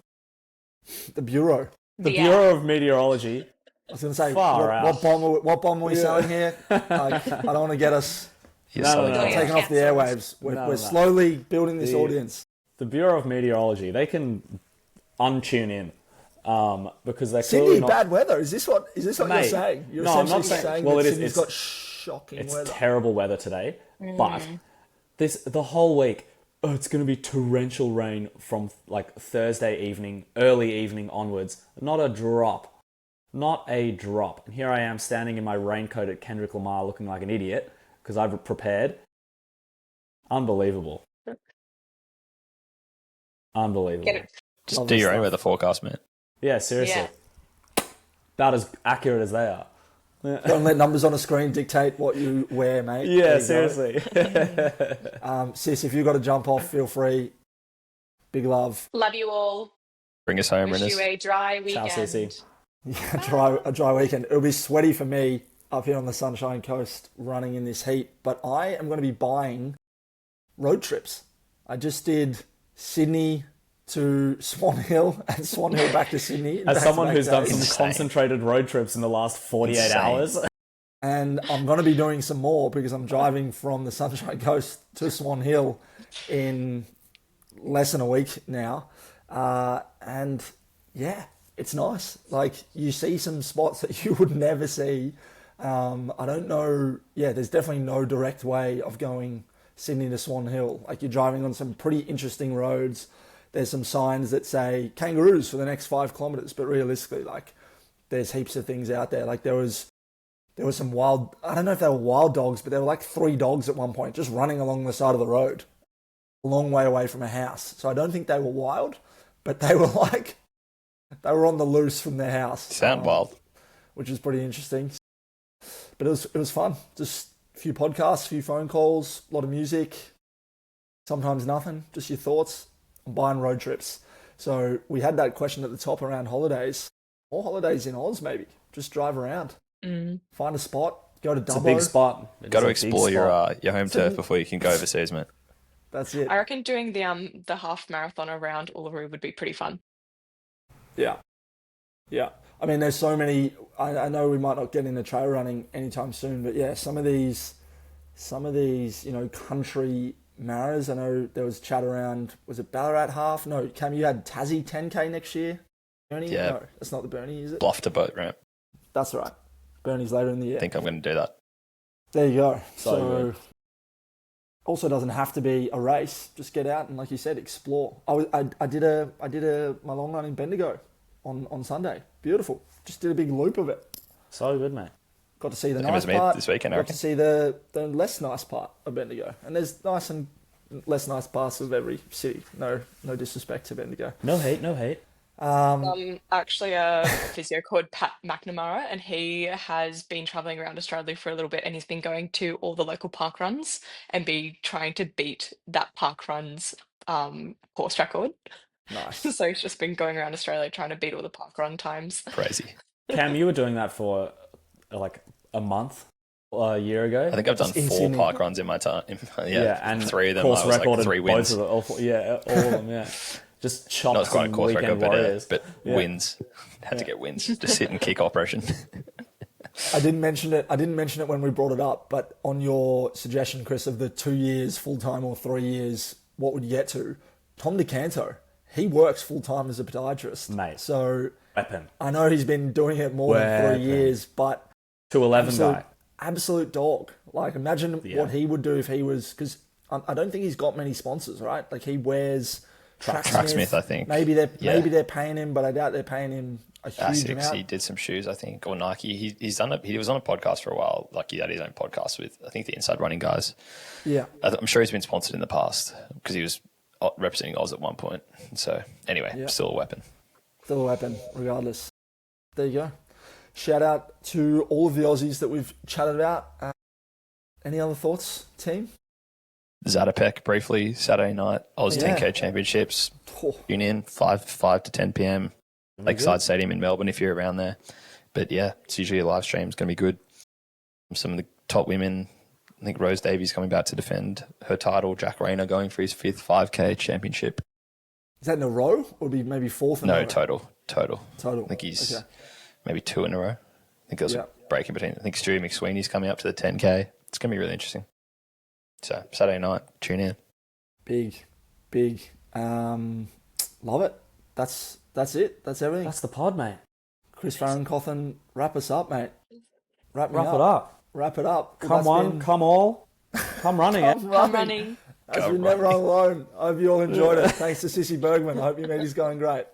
Speaker 1: The Bureau.
Speaker 4: The
Speaker 3: Yeah.
Speaker 4: Bureau of Meteorology.
Speaker 1: I was going to say,
Speaker 4: Far
Speaker 1: what,
Speaker 4: out.
Speaker 1: what bomb are we selling here? Like, I don't want to get us
Speaker 2: you're
Speaker 4: No,
Speaker 2: selling
Speaker 4: no,
Speaker 2: it.
Speaker 4: no.
Speaker 3: Yeah.
Speaker 1: taken off the
Speaker 3: Cancelled.
Speaker 1: airwaves. We're
Speaker 4: No.
Speaker 1: slowly building this
Speaker 4: The-
Speaker 1: audience.
Speaker 4: The Bureau of Meteorology. They can untune in because they're
Speaker 1: Sydney,
Speaker 4: clearly not...
Speaker 1: bad weather. Is this what you're
Speaker 4: Mate,
Speaker 1: saying? You're
Speaker 4: no, I'm not
Speaker 1: essentially
Speaker 4: saying-
Speaker 1: saying
Speaker 4: well,
Speaker 1: that
Speaker 4: it is-
Speaker 1: Sydney's
Speaker 4: it's-
Speaker 1: got shocking
Speaker 4: It's
Speaker 1: weather.
Speaker 4: terrible weather today, but the whole week, it's going to be torrential rain from like Thursday evening, early evening onwards. Not a drop. And here I am standing in my raincoat at Kendrick Lamar looking like an idiot because I've prepared. Unbelievable. Unbelievable.
Speaker 3: Get it.
Speaker 2: Just
Speaker 1: Lovely
Speaker 2: do your own
Speaker 1: stuff.
Speaker 2: weather forecast, man.
Speaker 4: Yeah, seriously.
Speaker 3: Yeah.
Speaker 4: About as accurate as they are.
Speaker 1: Don't let numbers on a screen dictate what you wear, mate. There
Speaker 4: Yeah,
Speaker 1: you go.
Speaker 4: seriously.
Speaker 1: Sis, if you've got to jump off, feel free. Big love.
Speaker 3: Love you all.
Speaker 2: Bring us home,
Speaker 3: Wish
Speaker 2: Rinners.
Speaker 3: you a dry
Speaker 4: Ciao,
Speaker 3: weekend.
Speaker 4: Cece.
Speaker 1: Yeah, a dry weekend. It'll be sweaty for me up here on the Sunshine Coast running in this heat, but I am going to be buying road trips. I just did Sydney to Swan Hill and Swan Hill back to Sydney.
Speaker 4: As
Speaker 1: back-to-back
Speaker 4: someone who's done
Speaker 1: days.
Speaker 4: some
Speaker 2: Insane.
Speaker 4: concentrated road trips in the last 48
Speaker 2: Insane.
Speaker 4: hours.
Speaker 1: And I'm going to be doing some more because I'm driving from the Sunshine Coast to Swan Hill in less than a week now. And yeah, it's nice. Like, you see some spots that you would never see. I don't know. Yeah, there's definitely no direct way of going Sydney to Swan Hill. Like, you're driving on some pretty interesting roads. There's some signs that say kangaroos for the next 5 kilometers, but realistically, like, there's heaps of things out there. Like, there was some wild, I don't know if they were wild dogs, but there were like 3 dogs at one point just running along the side of the road, a long way away from a house. So I don't think they were wild, but they were like, they were on the loose from their house.
Speaker 2: Sound wild.
Speaker 1: Which is pretty interesting. But it was fun. Just a few podcasts, a few phone calls, a lot of music, sometimes nothing, just your thoughts on buying road trips. So we had that question at the top around holidays. More holidays in Oz, maybe. Just drive around. Find a spot, go to Dubbo.
Speaker 4: It's a big spot.
Speaker 2: Got to explore your home turf before you can go overseas, mate.
Speaker 1: That's it.
Speaker 5: I reckon doing the half marathon around Uluru would be pretty fun.
Speaker 1: Yeah. Yeah. I mean, there's so many. I know we might not get into trail running anytime soon, but yeah, some of these, country maras. I know there was chat around. Was it Ballarat half? No, Cam, you had Tassie 10K next year. Bernie?
Speaker 2: Yeah.
Speaker 1: No, that's not the Bernie, is it?
Speaker 2: Bluff to boat ramp.
Speaker 1: That's right. Bernie's later in the year.
Speaker 2: I think I'm going to do that.
Speaker 1: There you go.
Speaker 4: So
Speaker 1: also doesn't have to be a race. Just get out and, like you said, explore. I did my long run in Bendigo on Sunday. Beautiful. Just did a big loop of it.
Speaker 4: So good, mate.
Speaker 1: Got to see the
Speaker 2: It
Speaker 1: nice
Speaker 2: was me
Speaker 1: part.
Speaker 2: this weekend, I
Speaker 1: Got
Speaker 2: reckon.
Speaker 1: to see the less nice part of Bendigo. And there's nice and less nice parts of every city. No disrespect to Bendigo.
Speaker 4: No hate, no hate.
Speaker 5: Actually a physio called Pat McNamara, and he has been traveling around Australia for a little bit, and he's been going to all the local park runs and be trying to beat that park run's course record.
Speaker 1: Nice.
Speaker 5: So he's just been going around Australia trying to beat all the park run times.
Speaker 2: Crazy.
Speaker 4: Cam, you were doing that for like a month, a year ago.
Speaker 2: I think I've done
Speaker 1: Just in
Speaker 2: 4
Speaker 1: Sydney.
Speaker 2: park runs in my time.
Speaker 4: and
Speaker 2: 3 of them
Speaker 4: course
Speaker 2: I was
Speaker 4: record
Speaker 2: like 3
Speaker 4: in
Speaker 2: wins.
Speaker 4: both of all of them. Yeah, just chopped
Speaker 2: Not quite a
Speaker 4: some
Speaker 2: course record,
Speaker 4: weekend
Speaker 2: but,
Speaker 4: warriors.
Speaker 2: but wins. Had to get wins. Just sit and kick operation.
Speaker 1: I didn't mention it when we brought it up, but on your suggestion, Chris, of the 2 years full-time or 3 years, what would you get to? Tom DeCanto, he works full-time as a podiatrist.
Speaker 4: Mate.
Speaker 1: So
Speaker 4: Weapon.
Speaker 1: I know he's been doing it more than 3 years, but
Speaker 4: 211 guy.
Speaker 1: absolute dog. Like, imagine what he would do if he was, because I don't think he's got many sponsors, right? Like, he wears
Speaker 2: Tracksmith, I think.
Speaker 1: Maybe they're paying him, but I doubt they're paying him a huge
Speaker 2: Asics,
Speaker 1: amount.
Speaker 2: he did some shoes, I think, or Nike. He was on a podcast for a while. Like, he had his own podcast with, I think, the Inside Running guys.
Speaker 1: Yeah.
Speaker 2: I'm sure he's been sponsored in the past because he was representing Oz at one point. So anyway, still a weapon.
Speaker 1: Still a weapon, regardless. There you go. Shout out to all of the Aussies that we've chatted about. Any other thoughts, team?
Speaker 2: Zatopek briefly, Saturday night, Oz 10K Championships, Union, 5 to 10 p.m. Lakeside Stadium in Melbourne if you're around there. But yeah, it's usually a live stream. It's going to be good. Some of the top women, I think Rose Davies coming back to defend her title. Jack Rayner going for his 5th 5K championship.
Speaker 1: Is that in a row? Or would be maybe 4th in a row?
Speaker 2: No, total.
Speaker 1: Total.
Speaker 2: I think he's maybe 2 in a row. I think there's a break in between. I think Stewie McSweeney's coming up to the 10K. It's going to be really interesting. So Saturday night, tune in.
Speaker 1: Big. Love it. That's it. That's everything.
Speaker 4: That's the pod, mate.
Speaker 1: Chris Farron-Cothan, wrap us up, mate. Wrap
Speaker 4: it up.
Speaker 1: Wrap it up.
Speaker 4: Come on, come all. Come running,
Speaker 1: Come
Speaker 5: running.
Speaker 1: As we never run alone. I hope you all enjoyed it. Thanks to Sissy Bergman. I hope your meeting's going great.